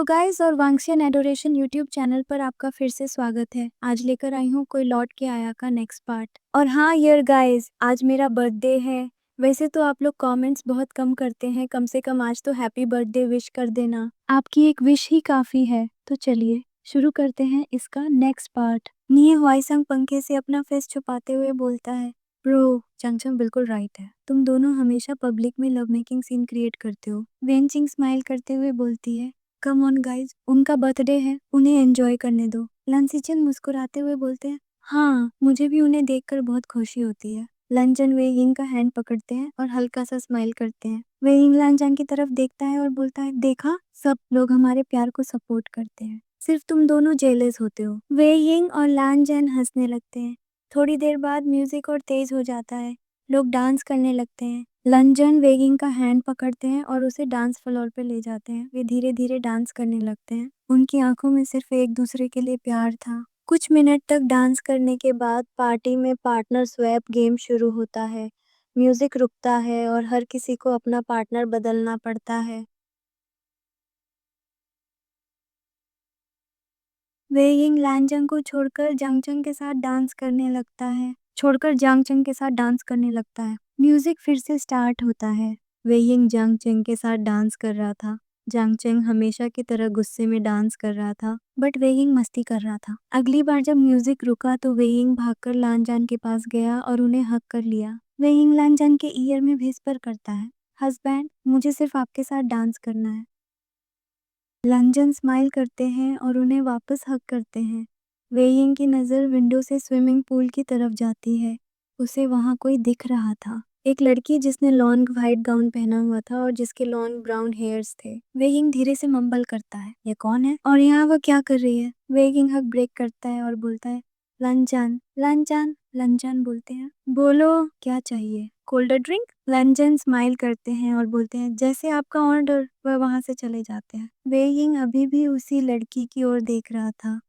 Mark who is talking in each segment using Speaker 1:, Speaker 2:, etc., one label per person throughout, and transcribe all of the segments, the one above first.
Speaker 1: Guys और वांगशियन adoration YouTube channel पर आपका फिर से स्वागत है। आज लेकर आई हूँ कोई लौट के आया का नेक्स्ट पार्ट। और हाँ यार गाइस, आज मेरा बर्थडे है। वैसे तो आप लोग कमेंट्स बहुत कम करते हैं, कम से कम आज तो हैप्पी बर्थडे विश कर देना। आपकी एक विश ही काफी है। तो चलिए शुरू करते हैं इसका नेक्स्ट पार्ट। निये हुआईसंग पंखे से अपना फेस छुपाते हुए बोलता है, ब्रो चंगचंग बिल्कुल राइट है, तुम दोनों हमेशा पब्लिक में लव मेकिंग सीन क्रिएट करते हो। वेनचिंग स्माइल करते हुए बोलती है, कम ऑन गाइज, उनका बर्थडे है, उन्हें एंजॉय करने दो। लंसीचन मुस्कुराते हुए बोलते हैं, हाँ मुझे भी उन्हें देखकर बहुत खुशी होती है। लंचन वे यिंग का हैंड पकड़ते हैं और हल्का सा स्माइल करते हैं। वे यिंग लांचान की तरफ देखता है और बोलता है, देखा सब लोग हमारे प्यार को सपोर्ट करते हैं, सिर्फ तुम दोनों जेलस होते हो। वे यिंग और लांचन हंसने लगते हैं। थोड़ी देर बाद म्यूजिक और तेज हो जाता है, लोग डांस करने लगते हैं। लंजन वेगिंग का हैंड पकड़ते हैं और उसे डांस फ्लोर पे ले जाते हैं। वे धीरे धीरे डांस करने लगते हैं। उनकी आंखों में सिर्फ एक दूसरे के लिए प्यार था। कुछ मिनट तक डांस करने के बाद पार्टी में पार्टनर स्वैप गेम शुरू होता है। म्यूजिक रुकता है और हर किसी को अपना पार्टनर बदलना पड़ता है। वे यिंग लांजंग को छोड़कर जांगचंग के साथ डांस करने लगता है। म्यूजिक फिर से स्टार्ट होता है। वे यिंग जांगचंग के साथ डांस कर रहा था। जांगचंग हमेशा की तरह गुस्से में डांस कर रहा था, बट वे यिंग मस्ती कर रहा था। अगली बार जब म्यूजिक रुका तो वे यिंग भागकर लांजान के पास गया और उन्हें हक कर लिया। वे यिंग लांजान के ईयर में विस्पर करता है, हस्बैंड मुझे सिर्फ आपके साथ डांस करना है। लंजन स्माइल करते हैं और उन्हें वापस हक करते हैं। वेइंग की नज़र विंडो से स्विमिंग पूल की तरफ जाती है। उसे वहाँ कोई दिख रहा था, एक लड़की जिसने लॉन्ग व्हाइट गाउन पहना हुआ था और जिसके लॉन्ग ब्राउन हेयर्स थे। वेइंग धीरे से मम्बल करता है, ये कौन है और यहाँ वह क्या कर रही है। वेइंग हक ब्रेक करता है और बोलता है, लंजन लंजन। लंजन बोलते हैं, बोलो क्या चाहिए, कोल्ड ड्रिंक। लंजन स्माइल करते हैं और बोलते हैं, जैसे आपका ऑर्डर। वह वहां से चले जाते हैं। वे यिंग अभी भी उसी लड़की की ओर देख रहा था।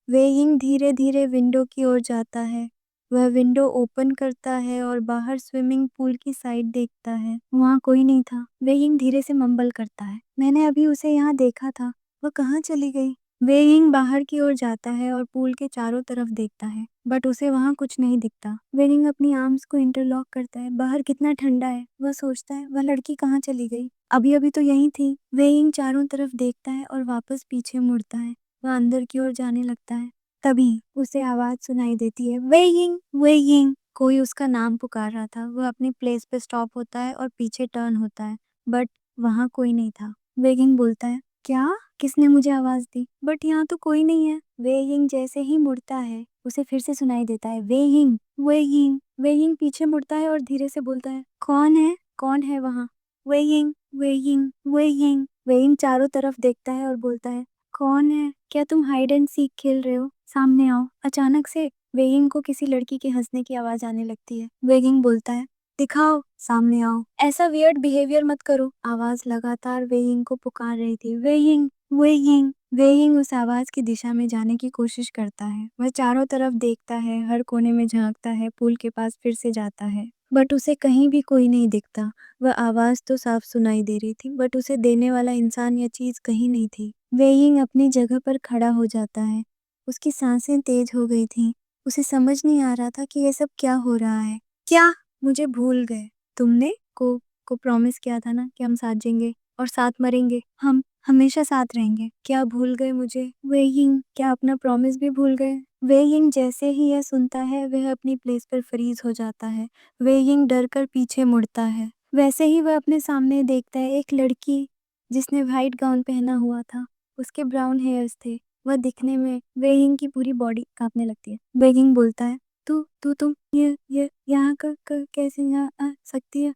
Speaker 1: वे यिंग धीरे धीरे विंडो की ओर जाता है। वह विंडो ओपन करता है और बाहर स्विमिंग पूल की साइड देखता है। वहाँ कोई नहीं था। वे यिंग धीरे से मम्बल करता है, मैंने अभी उसे यहाँ देखा था, वह कहाँ चली गई। वे यिंग बाहर की ओर जाता है और पूल के चारों तरफ देखता है, बट उसे वहाँ कुछ नहीं दिखता। वे यिंग अपनी आर्म्स को इंटरलॉक करता है, बाहर कितना ठंडा है। वह सोचता है, वह लड़की कहाँ चली गई, अभी अभी तो यहीं थी। वे यिंग चारों तरफ देखता है और वापस पीछे मुड़ता है। वह अंदर की ओर जाने लगता है, तभी उसे आवाज सुनाई देती है, वे यिंग वे यिंग। कोई उसका नाम पुकार रहा था। वह अपनी प्लेस पे स्टॉप होता है और पीछे टर्न होता है, बट वहाँ कोई नहीं था। वे यिंग बोलता है, क्या, किसने मुझे आवाज दी, बट यहाँ तो कोई नहीं है। वे यिंग जैसे ही मुड़ता है उसे फिर से सुनाई देता है, वे यिंग वे यिंग। वे यिंग पीछे मुड़ता है और धीरे से बोलता है, कौन है वहाँ। वे यिंग वे यिंग वे यिंग। वे यिंग चारों तरफ देखता है और बोलता है, कौन है, क्या तुम हाइड एंड सीक खेल रहे हो, सामने आओ। अचानक से वे यिंग को किसी लड़की के हंसने की आवाज आने लगती है। वे यिंग बोलता है, दिखाओ, सामने आओ, ऐसा वियर्ड बिहेवियर मत करो। आवाज लगातार वे यिंग को पुकार रही थी, वे यिंग वे यिंग। वे यिंग उस आवाज की दिशा में जाने की कोशिश करता है। वह चारों तरफ देखता है, हर कोने में झांकता है, पूल के पास फिर से जाता है, बट उसे कहीं भी कोई नहीं दिखता। वह आवाज तो साफ सुनाई दे रही थी, बट उसे देने वाला इंसान या चीज कहीं नहीं थी। वे यिंग अपनी जगह पर खड़ा हो जाता है। उसकी सांसें तेज हो गई थीं। उसे समझ नहीं आ रहा था कि ये सब क्या हो रहा है। क्या, मुझे भूल गए, तुमने को प्रॉमिस किया था ना कि हम साथ जिएंगे और साथ मरेंगे, हम हमेशा साथ रहेंगे। क्या भूल गए मुझे। वे यिंग क्या अपना प्रॉमिस भी भूल गए। वे यिंग जैसे ही यह सुनता है वह अपनी प्लेस पर फ्रीज हो जाता है। वे यिंग डर कर पीछे मुड़ता है। वैसे ही वह अपने सामने देखता है, एक लड़की जिसने व्हाइट गाउन पहना हुआ था, उसके ब्राउन हेयर्स थे। वह दिखने में वे यिंग की पूरी बॉडी कांपने लगती है। वे यिंग बोलता है, तुम ये यहाँ कैसे यहाँ आ सकती है।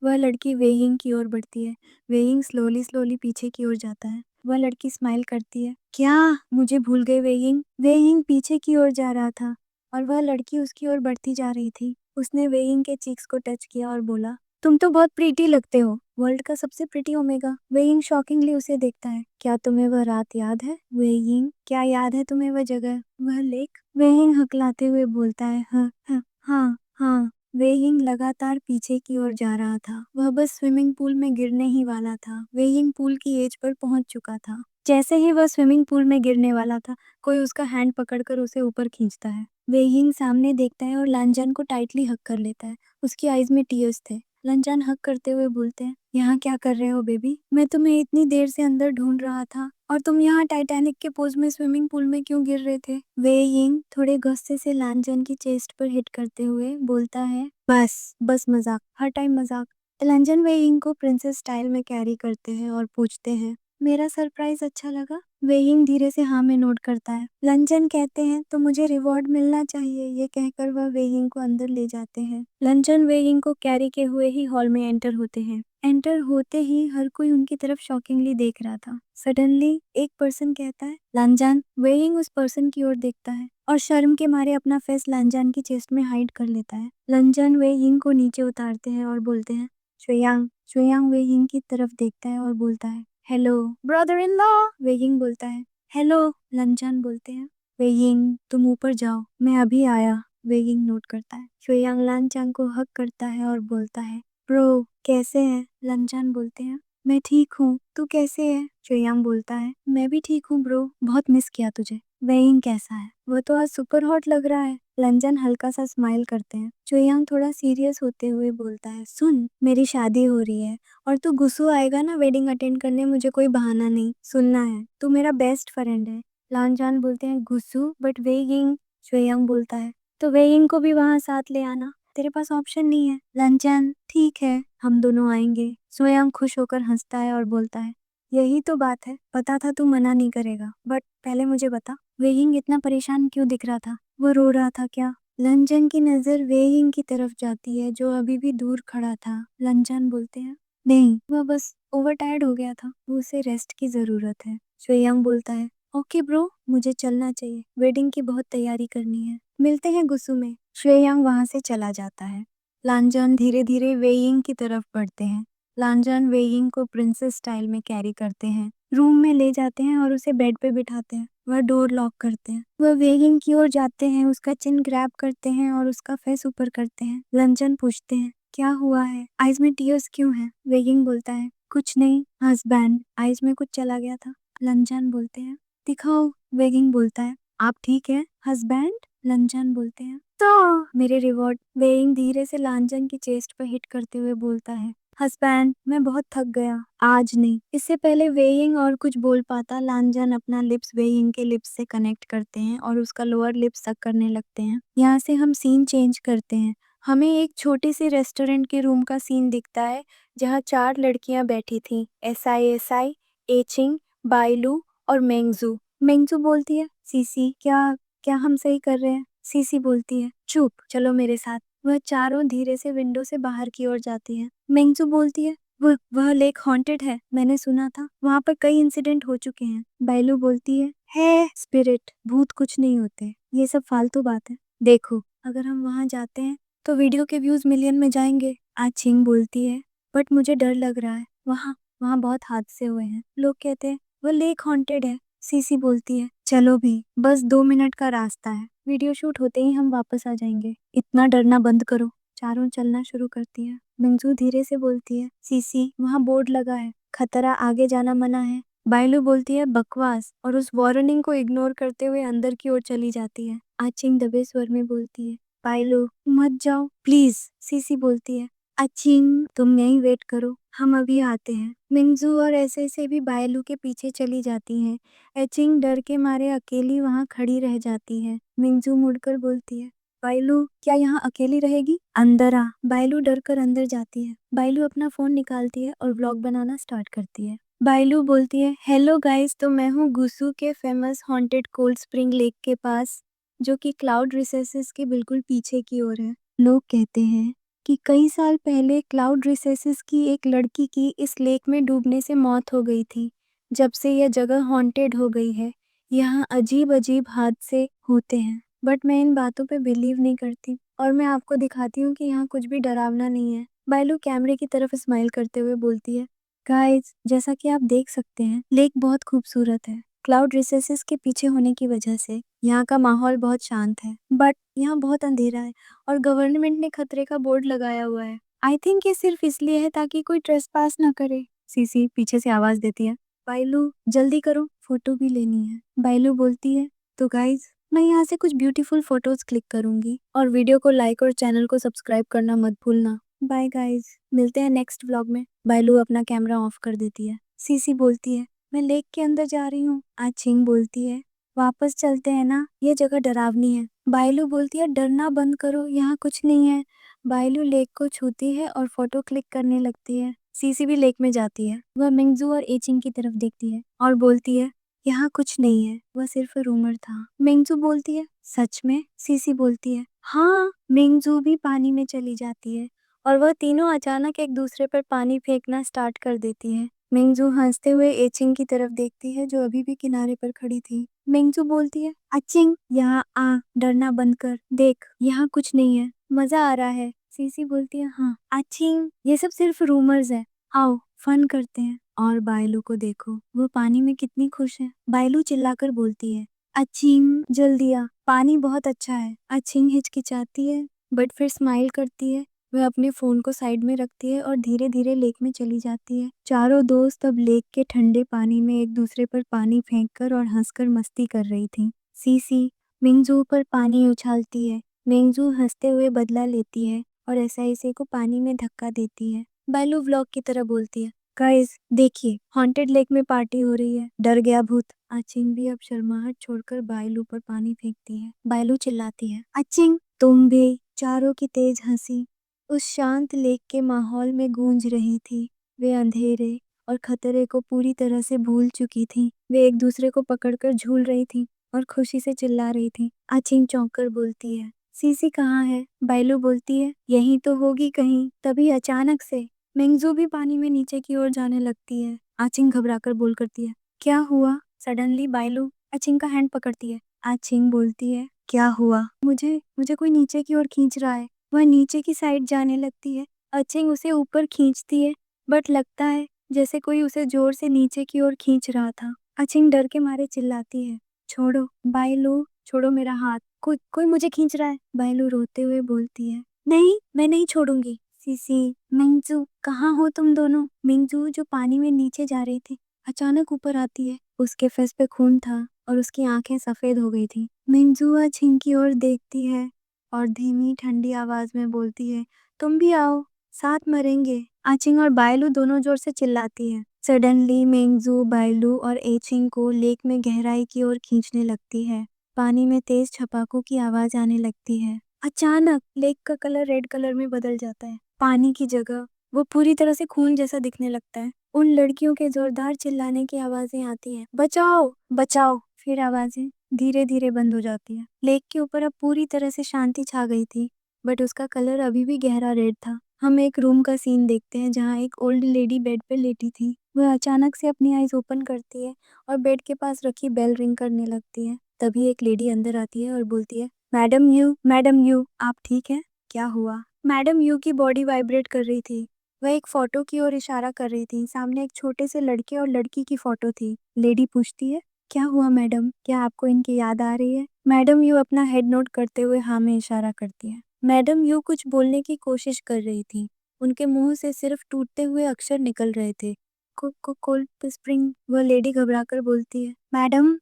Speaker 1: वह लड़की वे यिंग की ओर बढ़ती है। वे यिंग स्लोली स्लोली पीछे की ओर जाता है। वह लड़की स्माइल करती है, क्या, मुझे भूल गए वे यिंग। वे यिंग पीछे की ओर जा रहा था और वह लड़की उसकी ओर बढ़ती जा रही थी। उसने वे यिंग के चीक्स को टच किया और बोला, तुम तो बहुत प्रीटी लगते हो, वर्ल्ड का सबसे प्रीटी ओमेगा। वे यिंग शॉकिंगली उसे देखता है, क्या तुम्हें वह रात याद है। वे यिंग क्या याद है तुम्हें वह जगह, वह लेक। वे यिंग हकलाते हुए बोलता है, हाँ हाँ हाँ हाँ। वे यिंग लगातार पीछे की ओर जा रहा था। वह बस स्विमिंग पूल में गिरने ही वाला था। वे यिंग पूल की एज पर पहुंच चुका था। जैसे ही वह स्विमिंग पूल में गिरने वाला था, कोई उसका हैंड पकड़कर उसे ऊपर खींचता है। वेइंग सामने देखता है और लांजान को टाइटली हग कर लेता है। उसकी आईज में टीयर्स थे। लांजान हग करते हुए बोलते हैं, यहाँ क्या कर रहे हो बेबी? मैं तुम्हें इतनी देर से अंदर ढूंढ रहा था और तुम यहाँ टाइटैनिक के पोज में स्विमिंग पूल में क्यों गिर रहे थे? वेइंग थोड़े गुस्से से लांजान की चेस्ट पर हिट करते हुए बोलता है, बस बस मजाक, हर टाइम मजाक। लांजान वेइंग को प्रिंसेस स्टाइल में कैरी करते हैं और पूछते हैं, मेरा सरप्राइज अच्छा लगा? वेइंग धीरे से हाँ में नोट करता है। लंचन कहते हैं तो मुझे रिवॉर्ड मिलना चाहिए। ये कहकर वह वेइंग को अंदर ले जाते हैं। लंचन वेइंग को कैरी के हुए ही हॉल में एंटर होते हैं। एंटर होते ही हर कोई उनकी तरफ शॉकिंगली देख रहा था। सडनली एक पर्सन कहता है, लांजान। वेइंग उस पर्सन की ओर देखता है और शर्म के मारे अपना फेस लांजान की चेस्ट में हाइड कर लेता है। लंचन वेइंग को नीचे उतारते हैं और बोलते हैं, श्वेयांग। श्वेयांग वेइंग की तरफ देखता है और बोलता है, hello brother in law. Weighing बोलता है, हेलो। लंचन बोलते हैं, वेइंग तुम ऊपर जाओ, मैं अभी आया। वेइंग नोट करता है। श्वेयांग लांचांग को हक करता है और बोलता है, ब्रो कैसे है? लंचन बोलते हैं, मैं ठीक हूँ, तू कैसे है? श्वेयांग बोलता है, मैं भी ठीक हूँ ब्रो, बहुत मिस किया तुझे। वेइंग कैसा है? वो तो आज सुपर हॉट लग रहा है। लंचन हल्का सा स्माइल करते हैं। श्वेयांग थोड़ा सीरियस होते हुए बोलता है, सुन मेरी शादी हो रही है और तू गुस्सू आएगा ना वेडिंग अटेंड करने, मुझे कोई बहाना नहीं सुनना है, तू मेरा बेस्ट फ्रेंड है। लांजान बोलते हैं, गुस्सू बट वेइंग। श्वेयांग बोलता है, तो वेइंग को भी वहां साथ ले आना, तेरे पास ऑप्शन नहीं है। लांजान, ठीक है हम दोनों आएंगे। श्वेयांग खुश होकर हंसता है और बोलता है, यही तो बात है, पता था तू मना नहीं करेगा, बट पहले मुझे बता, वेइंग इतना परेशान क्यों दिख रहा था? वो रो रहा था क्या? लंचन की नजर वेइंग की तरफ जाती है जो अभी भी दूर खड़ा था। लंचन बोलते हैं, नहीं वह बस ओवर टायर्ड हो गया था, वो उसे रेस्ट की जरूरत है। श्वेयांग बोलता है, ओके ब्रो मुझे चलना चाहिए, वेडिंग की बहुत तैयारी करनी है, मिलते हैं गुस्सू में। श्वेयांग वहां से चला जाता है। लांजन धीरे धीरे वेइंग की तरफ बढ़ते हैं। लांजन वेइंग को प्रिंसेस स्टाइल में कैरी करते हैं, रूम में ले जाते हैं और उसे बेड पे बिठाते हैं। वह डोर लॉक करते हैं। वह वेइंग की ओर जाते हैं, उसका चिन ग्रैब करते हैं और उसका फेस ऊपर करते हैं। लंचन पूछते हैं, क्या हुआ है? आईज में टीयर्स क्यों हैं? वेइंग बोलता है, कुछ नहीं हस्बैंड, आईज में कुछ चला गया था। लंचन बोलते हैं, दिखाओ। वेइंग बोलता है, आप ठीक है हस्बैंड? लंचन बोलते हैं, तो मेरे रिवॉर्ड। वेइंग धीरे से लांचन की चेस्ट पर हिट करते हुए बोलता है, हस्बैंड मैं बहुत थक गया, आज नहीं। इससे पहले वेइंग और कुछ बोल पाता, लांजन अपना लिप्स वेइंग के लिप्स से कनेक्ट करते हैं और उसका लोअर लिप्स सक करने लगते हैं। यहाँ से हम सीन चेंज करते हैं। हमें एक छोटी सी रेस्टोरेंट के रूम का सीन दिखता है जहाँ 4 लड़कियां बैठी थीं, एसआई, एचिंग, बाइलू और मेंगजू। मेंगजू बोलती है, सीसी क्या क्या हम सही कर रहे हैं? सीसी बोलती है, चुप चलो मेरे साथ। वह चारों धीरे से विंडो से बाहर की ओर जाती हैं। मेंगजू बोलती है, वह लेक हॉन्टेड है, मैंने सुना था वहां पर कई इंसिडेंट हो चुके हैं। बाइलू बोलती है स्पिरिट, भूत कुछ नहीं होते, ये सब फालतू बात है। देखो अगर हम वहां जाते हैं तो वीडियो के व्यूज मिलियन में जाएंगे। आचिंग बोलती है, बट मुझे डर लग रहा है, वहाँ वहाँ बहुत हादसे हुए हैं, लोग कहते हैं वह लेक हॉन्टेड है। सीसी बोलती है, चलो भी, बस 2 मिनट का रास्ता है, वीडियो शूट होते ही हम वापस आ जाएंगे, इतना डरना बंद करो। चारों चलना शुरू करती है। मंजू धीरे से बोलती है, सीसी वहाँ बोर्ड लगा है, खतरा, आगे जाना मना है। बाइलू बोलती है, बकवास, और उस वार्निंग को इग्नोर करते हुए अंदर की ओर चली जाती है। आचिंग दबे स्वर में बोलती है, बाइलू मत जाओ प्लीज। सीसी बोलती है, आचिंग तुम यहीं वेट करो, हम अभी आते हैं। मिंजू और ऐसे से भी बायलू के पीछे चली जाती हैं। एचिंग डर के मारे अकेली वहां खड़ी रह जाती है। मिंजू मुड़कर बोलती है, बायलू क्या यहाँ अकेली रहेगी? अंदर आ। बायलू डर कर अंदर जाती है। बायलू अपना फोन निकालती है और व्लॉग बनाना स्टार्ट करती है। बायलू बोलती है, हेलो गाइस, तो मैं हूँ गुसू के famous haunted cold spring lake के पास, जो कि क्लाउड रिसेसेस के बिल्कुल पीछे की ओर है। लोग कहते हैं कि कई साल पहले क्लाउड रिसेसेस की एक लड़की की इस लेक में डूबने से मौत हो गई थी। जब से यह जगह हॉन्टेड हो गई है, यहाँ अजीब अजीब हादसे होते हैं, बट मैं इन बातों पे बिलीव नहीं करती और मैं आपको दिखाती हूँ कि यहाँ कुछ भी डरावना नहीं है। बायलू कैमरे की तरफ स्माइल करते हुए बोलती है, गाइस जैसा कि आप देख सकते हैं लेक बहुत खूबसूरत है। क्लाउड रिसेसेस के पीछे होने की वजह से यहाँ का माहौल बहुत शांत है, बट यहाँ बहुत अंधेरा है और गवर्नमेंट ने खतरे का बोर्ड लगाया हुआ है। आई थिंक ये सिर्फ इसलिए है ताकि कोई ट्रेसपास ना करे। सीसी पीछे से आवाज देती है, बायलू जल्दी करो, फोटो भी लेनी है। बायलू बोलती है, तो गाइज मैं यहाँ से कुछ ब्यूटीफुल फोटोज क्लिक करूंगी और वीडियो को लाइक और चैनल को सब्सक्राइब करना मत भूलना। बाय गाइज, मिलते हैं नेक्स्ट व्लॉग में। बायलू अपना कैमरा ऑफ कर देती है। सीसी बोलती है, मैं लेक के अंदर जा रही हूँ। आचिंग बोलती है, वापस चलते हैं ना, ये जगह डरावनी है। बायलू बोलती है, डरना बंद करो, यहाँ कुछ नहीं है। बायलू लेक को छूती है और फोटो क्लिक करने लगती है। सीसी भी लेक में जाती है। वह मिंगजू और एचिंग की तरफ देखती है और बोलती है, यहाँ कुछ नहीं है, वह सिर्फ रूमर था। मिंगजू बोलती है, सच में? सीसी बोलती है, हाँ। मिंगजू भी पानी में चली जाती है और वह तीनों अचानक एक दूसरे पर पानी फेंकना स्टार्ट कर देती है। मिंगजू हंसते हुए एचिंग की तरफ देखती है जो अभी भी किनारे पर खड़ी थी। मिंगजू बोलती है, अचिंग यहाँ आ, डरना बंद कर, देख यहाँ कुछ नहीं है, मजा आ रहा है। सीसी बोलती है, हाँ। अचिंग ये सब सिर्फ रूमर्स है, आओ फन करते हैं। और बायलू को देखो, वो पानी में कितनी खुश है। बायलू चिल्लाकर बोलती है, अचिंग जल्दी आ, पानी बहुत अच्छा है। अचिंग हिचकिचाती है बट फिर स्माइल करती है। वह अपने फोन को साइड में रखती है और धीरे धीरे लेक में चली जाती है। चारों दोस्त अब लेक के ठंडे पानी में एक दूसरे पर पानी फेंककर और हंसकर मस्ती कर रही थी। सीसी मिंगजू पर पानी उछालती है। मिंगजू हंसते हुए बदला लेती है और एसआईसी को पानी में धक्का देती है। बायलू व्लॉग की तरह बोलती है, गाइस देखिए, हॉन्टेड लेक में पार्टी हो रही है, डर गया भूत। अचिंग भी अब शर्माहट छोड़कर बायलू पर पानी फेंकती है। बायलू चिल्लाती है, अचिंग तुम भी। चारों की तेज हंसी उस शांत लेक के माहौल में गूंज रही थी। वे अंधेरे और खतरे को पूरी तरह से भूल चुकी थी। वे एक दूसरे को पकड़कर झूल रही थी और खुशी से चिल्ला रही थी। अचिंग चौंककर बोलती है, सीसी कहाँ है? बायलू बोलती है, यहीं तो होगी कहीं। तभी अचानक से मिंगजू भी पानी में नीचे की ओर जाने लगती है। आचिंग घबराकर बोल करती है, क्या हुआ? सडनली बायलू आचिंग का हैंड पकड़ती है। आचिंग बोलती है, क्या हुआ? मुझे मुझे कोई नीचे की ओर खींच रहा है। वह नीचे की साइड जाने लगती है। आचिंग उसे ऊपर खींचती है बट लगता है जैसे कोई उसे जोर से नीचे की ओर खींच रहा था। आचिंग डर के मारे चिल्लाती है, छोड़ो बायलू, छोड़ो मेरा हाथ, कोई कोई मुझे खींच रहा है। बायलू रोते हुए बोलती है, नहीं मैं नहीं छोड़ूंगी। सीसी मिंगजू कहाँ हो तुम दोनों? मिंगजू जो पानी में नीचे जा रही थी अचानक ऊपर आती है। उसके फेस पे खून था और उसकी आंखें सफेद हो गई थी। मिंगजू आचिंग की ओर देखती है और धीमी ठंडी आवाज में बोलती है, तुम भी आओ, साथ मरेंगे। आचिंग और बायलू दोनों जोर से चिल्लाती है। सडनली मिंगजू बायलू और एचिंग को लेक में गहराई की ओर खींचने लगती है। पानी में तेज छपाकों की आवाज आने लगती है। अचानक लेक का कलर रेड कलर में बदल जाता है। पानी की जगह वो पूरी तरह से खून जैसा दिखने लगता है। उन लड़कियों के जोरदार चिल्लाने की आवाजें आती हैं, बचाओ बचाओ। फिर आवाजें धीरे धीरे बंद हो जाती है। लेक के ऊपर अब पूरी तरह से शांति छा गई थी बट उसका कलर अभी भी गहरा रेड था। हम एक रूम का सीन देखते हैं जहाँ एक ओल्ड लेडी बेड पर लेटी थी। वह अचानक से अपनी आईज ओपन करती है और बेड के पास रखी बेल रिंग करने लगती है। तभी एक लेडी अंदर आती है और बोलती है, मैडम यू आप ठीक है? क्या हुआ? मैडम यू की बॉडी वाइब्रेट कर रही थी। वह एक फोटो की ओर इशारा कर रही थी। सामने एक छोटे से लड़के और लड़की की फोटो थी। लेडी पूछती है, क्या हुआ मैडम? क्या आपको इनकी याद आ रही है? मैडम यू अपना हेड नोट करते हुए हाँ में इशारा करती है। मैडम यू कुछ बोलने की कोशिश कर रही थी। उनके मुंह से सिर्फ टूटते हुए अक्षर निकल रहे थे। Cold spring. वह लेडी घबराकर बोलती है,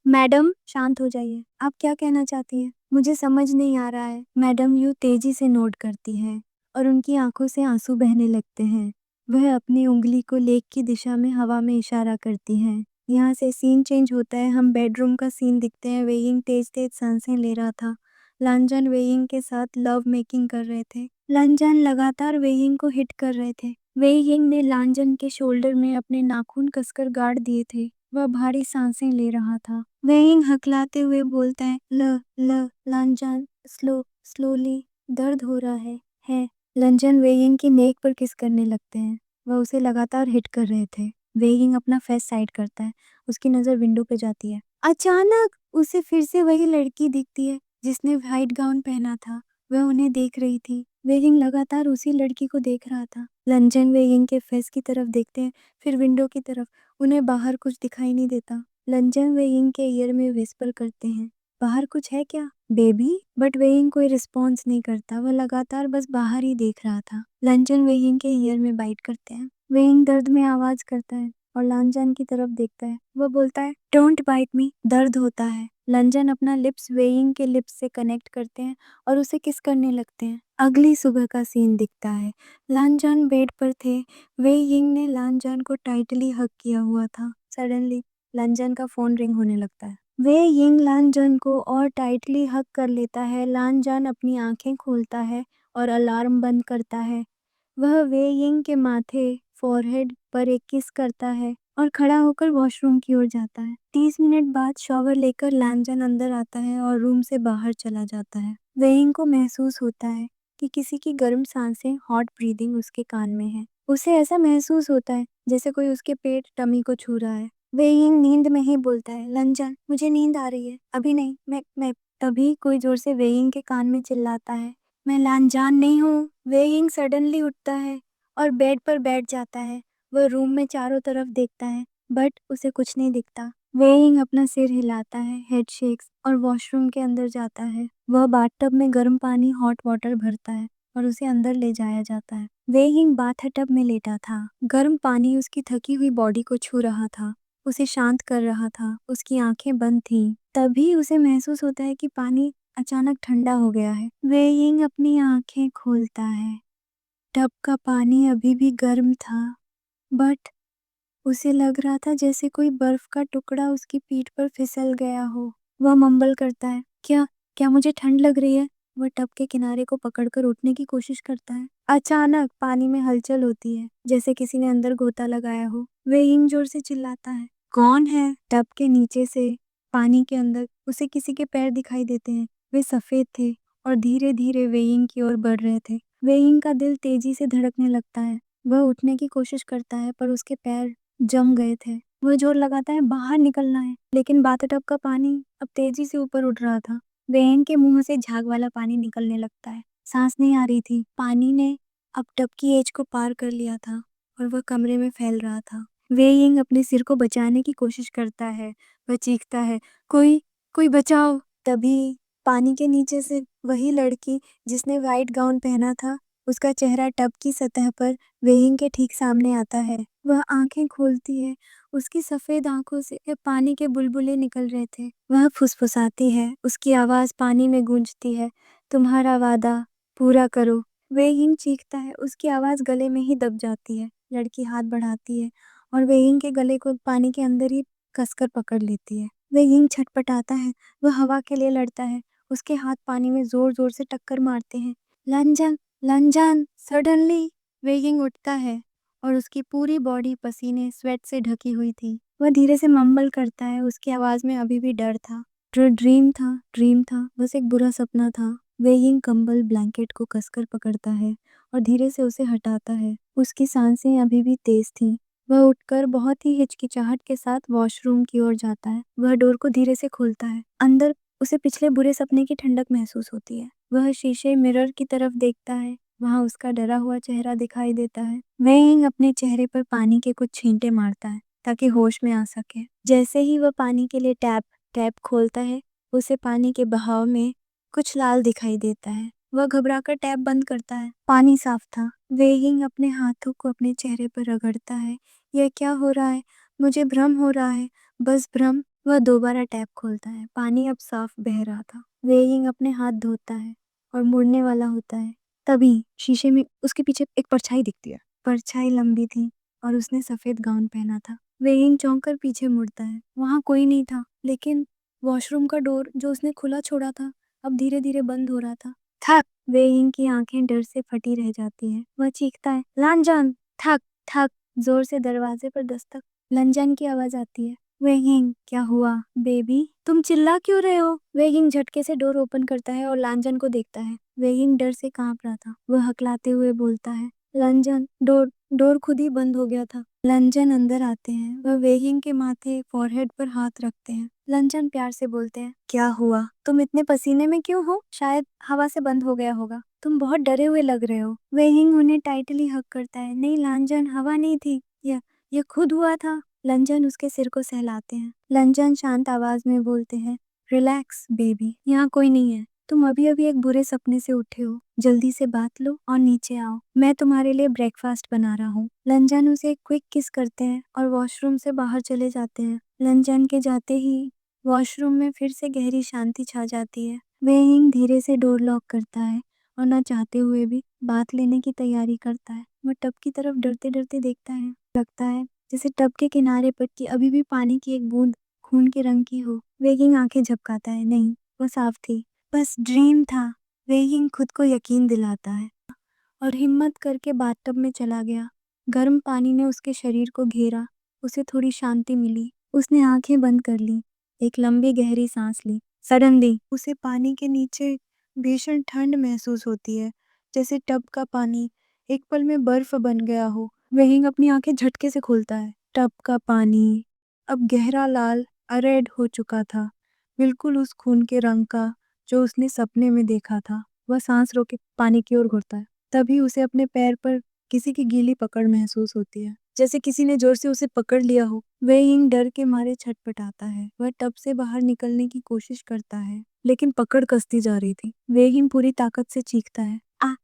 Speaker 1: मैडम शांत हो जाइए, आप क्या कहना चाहती हैं? मुझे समझ नहीं आ रहा है। मैडम यू तेजी से नोट करती है और उनकी आंखों से आंसू बहने लगते हैं। वह अपनी उंगली को लेक की दिशा में हवा में इशारा करती हैं। यहाँ से सीन चेंज होता है। हम बेडरूम का सीन दिखते हैं। वेइंग तेज तेज सांसें ले रहा था। लांजन वेइंग के साथ लव मेकिंग कर रहे थे। लांजन लगातार वेइंग को हिट कर रहे थे। वेइंग ने लांजन के शोल्डर में अपने नाखून कसकर गाड़ दिए थे। वह भारी सांसें ले रहा था। वेइंग हकलाते हुए बोलता है, ल लांजन स्लोली, दर्द हो रहा है। लंजन वेइंग की नेक पर किस करने लगते हैं। वह उसे लगातार हिट कर रहे थे। वेइंग अपना फेस साइड करता है। उसकी नजर विंडो पे जाती है। अचानक उसे फिर से वही लड़की दिखती है जिसने व्हाइट गाउन पहना था। वह उन्हें देख रही थी। वेइंग लगातार उसी लड़की को देख रहा था। लंजन वेइंग के फेस की तरफ देखते हैं, फिर विंडो की तरफ। उन्हें बाहर कुछ दिखाई नहीं देता। लंजन वेइंग के ईयर में विस्पर करते हैं, बाहर कुछ है क्या बेबी? बट वेइंग कोई रिस्पॉन्स नहीं करता। वह लगातार बस बाहर ही देख रहा था। लंजन वेइंग के ईयर में बाइट करते हैं। वेइंग दर्द में आवाज करता है, और लांजान की तरफ देखता है। वह बोलता है, डोंट बाइट मी। दर्द होता है। लंजन अपना लिप्स वेइंग के लिप्स से कनेक्ट करते हैं और उसे किस करने लगते हैं। अगली सुबह का सीन दिखता है। लांजान बेड पर थे। वे यिंग ने लांजान को टाइटली हग किया हुआ था। सडनली लांजान का फोन रिंग होने लगता है। वे यिंग लांजान को और टाइटली हग कर लेता है। लांजान अपनी आंखें खोलता है और अलार्म बंद करता है। वह वे यिंग के माथे फोरहेड पर एक किस करता है और खड़ा होकर वॉशरूम की ओर जाता है। 30 मिनट बाद शॉवर लेकर लांजन अंदर आता है और रूम से बाहर चला जाता है। वे यिंग को महसूस होता है कि किसी की गर्म सांसें, हॉट ब्रीदिंग उसके कान में है। उसे ऐसा महसूस होता है जैसे कोई उसके पेट टमी को छू रहा है। वे यिंग नींद में ही बोलता है, लंजन मुझे नींद आ रही है। अभी नहीं, मैं तभी कोई जोर से वे यिंग के कान में चिल्लाता है, मैं लांजान नहीं हूँ। वे यिंग सडनली उठता है और बेड पर बैठ जाता है। वह रूम में चारों तरफ देखता है बट उसे कुछ नहीं दिखता। वे यिंग अपना सिर हिलाता है, हेड शेक्स और वॉशरूम के अंदर जाता है। वह बाथटब में गर्म पानी, हॉट वाटर भरता है और उसे अंदर ले जाया जाता है। वे यिंग बाथटब में लेटा था। गर्म पानी उसकी थकी हुई बॉडी को छू रहा था, उसे शांत कर रहा था। उसकी आंखें बंद थीं। तभी उसे महसूस होता है कि पानी अचानक ठंडा हो गया है। वे यिंग अपनी आंखें खोलता है। टब का पानी अभी भी गर्म था बट उसे लग रहा था जैसे कोई बर्फ का टुकड़ा उसकी पीठ पर फिसल गया हो। वह मम्बल करता है, क्या क्या मुझे ठंड लग रही है। वह टब के किनारे को पकड़कर उठने की कोशिश करता है। अचानक पानी में हलचल होती है, जैसे किसी ने अंदर गोता लगाया हो। वे यिंग जोर से चिल्लाता है, कौन है। टब के नीचे से पानी के अंदर उसे किसी के पैर दिखाई देते हैं। वे सफेद थे और धीरे धीरे वे यिंग की ओर बढ़ रहे थे। वे यिंग का दिल तेजी से धड़कने लगता है। वह उठने की कोशिश करता है पर उसके पैर जम गए थे। वह जोर लगाता है, बाहर निकलना है, लेकिन बाथटब का पानी अब तेजी से ऊपर उठ रहा था। वेयिंग के मुंह से झाग वाला पानी निकलने लगता है। सांस नहीं आ रही थी। पानी ने अब टब की एज को पार कर लिया था और वह कमरे में फैल रहा था। वेयिंग अपने सिर को बचाने की कोशिश करता है। वह चीखता है, कोई कोई बचाओ। तभी पानी के नीचे से वही लड़की जिसने व्हाइट गाउन पहना था, उसका चेहरा टब की सतह पर वेयिंग के ठीक सामने आता है। वह आंखें खोलती है। उसकी सफेद आंखों से पानी के बुलबुले निकल रहे थे। वह फुसफुसाती है। उसकी आवाज पानी में गूंजती है, तुम्हारा वादा पूरा करो। वे यिंग चीखता है। उसकी आवाज गले में ही दब जाती है। लड़की हाथ बढ़ाती है और वे यिंग के गले को पानी के अंदर ही कसकर पकड़ लेती है। वे यिंग छटपटाता है। वह हवा के लिए लड़ता है। उसके हाथ पानी में जोर जोर से टक्कर मारते हैं। लंजन लंजन। सडनली वे यिंग उठता है और उसकी पूरी बॉडी पसीने, स्वेट से ढकी हुई थी। वह धीरे से मम्बल करता है। उसकी आवाज में अभी भी डर था। ड्रीम था, बस एक बुरा सपना था। वे यिंग कंबल ब्लैंकेट को कसकर पकड़ता है और धीरे से उसे हटाता है। उसकी सांसें अभी भी तेज थीं। वह उठकर बहुत ही हिचकिचाहट के साथ वॉशरूम की ओर जाता है। वह डोर को धीरे से खोलता है। अंदर उसे पिछले बुरे सपने की ठंडक महसूस होती है। वह शीशे मिरर की तरफ देखता है। वहां उसका डरा हुआ चेहरा दिखाई देता है। वे यिंग अपने चेहरे पर पानी के कुछ छींटे मारता है ताकि होश में आ सके। जैसे ही वह पानी के लिए टैप खोलता है, उसे पानी के बहाव में कुछ लाल दिखाई देता है। वह घबराकर टैप बंद करता है। पानी साफ था। वे यिंग अपने हाथों को अपने चेहरे पर रगड़ता है। यह क्या हो रहा है। मुझे भ्रम हो रहा है, बस भ्रम। वह दोबारा टैप खोलता है। पानी अब साफ बह रहा था। वे यिंग अपने हाथ धोता है और मुड़ने वाला होता है। तभी शीशे में उसके पीछे एक परछाई दिखती है। परछाई लंबी थी और उसने सफेद गाउन पहना था। वे यिंग चौंक कर पीछे मुड़ता है। वहां कोई नहीं था, लेकिन वॉशरूम का डोर जो उसने खुला छोड़ा था, अब धीरे धीरे बंद हो रहा था। थक। वे यिंग की आंखें डर से फटी रह जाती हैं। वह चीखता है, लांजान। थक थक। जोर से दरवाजे पर दस्तक। लंजान की आवाज आती है। वे यिंग, क्या हुआ बेबी, तुम चिल्ला क्यों रहे हो। वे यिंग झटके से डोर ओपन करता है और लांजन को देखता है। वे यिंग डर से कांप रहा था। वह हकलाते हुए बोलता है, लंजन। डोर डोर खुद ही बंद हो गया था। लंजन अंदर आते हैं। वह वे यिंग के माथे, फॉरहेड पर हाथ रखते हैं। लंजन प्यार से बोलते हैं, क्या हुआ, तुम इतने पसीने में क्यों हो। शायद हवा से बंद हो गया होगा, तुम बहुत डरे हुए लग रहे हो। वे यिंग उन्हें टाइटली हग करता है। नहीं लांजन, हवा नहीं थी, यह खुद हुआ था। लंजन उसके सिर को सहलाते हैं। लंजन शांत आवाज में बोलते हैं, रिलैक्स बेबी, यहाँ कोई नहीं है, तुम अभी-अभी एक बुरे सपने से उठे हो। जल्दी से बात लो और नीचे आओ। मैं तुम्हारे लिए ब्रेकफास्ट बना रहा हूँ। लंजन उसे एक क्विक किस करते हैं और वॉशरूम से बाहर चले जाते हैं। लंजन के जाते ही वॉशरूम में फिर से गहरी शांति छा जाती है। वेइंग धीरे से डोर लॉक करता है और ना चाहते हुए भी बात लेने की तैयारी करता है। वो टब की तरफ डरते-डरते देखता है। लगता है जैसे टब के किनारे पर कि अभी भी पानी की एक बूंद खून के रंग की हो। वेइंग आंखें झपकाता है। नहीं, वो साफ थी। बस ड्रीम था। वेइंग खुद को यकीन दिलाता है और हिम्मत करके बाथटब में चला गया। गर्म पानी ने उसके शरीर को घेरा। उसे थोड़ी शांति मिली। उसने आंखें बंद कर ली। एक लंबी गहरी सांस ली। सडनली उसे पानी के नीचे भीषण ठंड महसूस होती है, जैसे टब का पानी एक पल में बर्फ बन गया हो। वेइंग अपनी आंखें झटके से खोलता है। टब का पानी अब गहरा लाल रेड हो चुका था, बिल्कुल उस खून के रंग का जो उसने सपने में देखा था। वह सांस रोके पानी की ओर घुरता है। तभी उसे अपने पैर पर किसी की गीली पकड़ महसूस होती है, जैसे किसी ने जोर से उसे पकड़ लिया हो। वेइंग डर के मारे छटपटाता है। वह टब से बाहर निकलने की कोशिश करता है, लेकिन पकड़ कसती जा रही थी। वेइंग पूरी ताकत से चीखता है, आ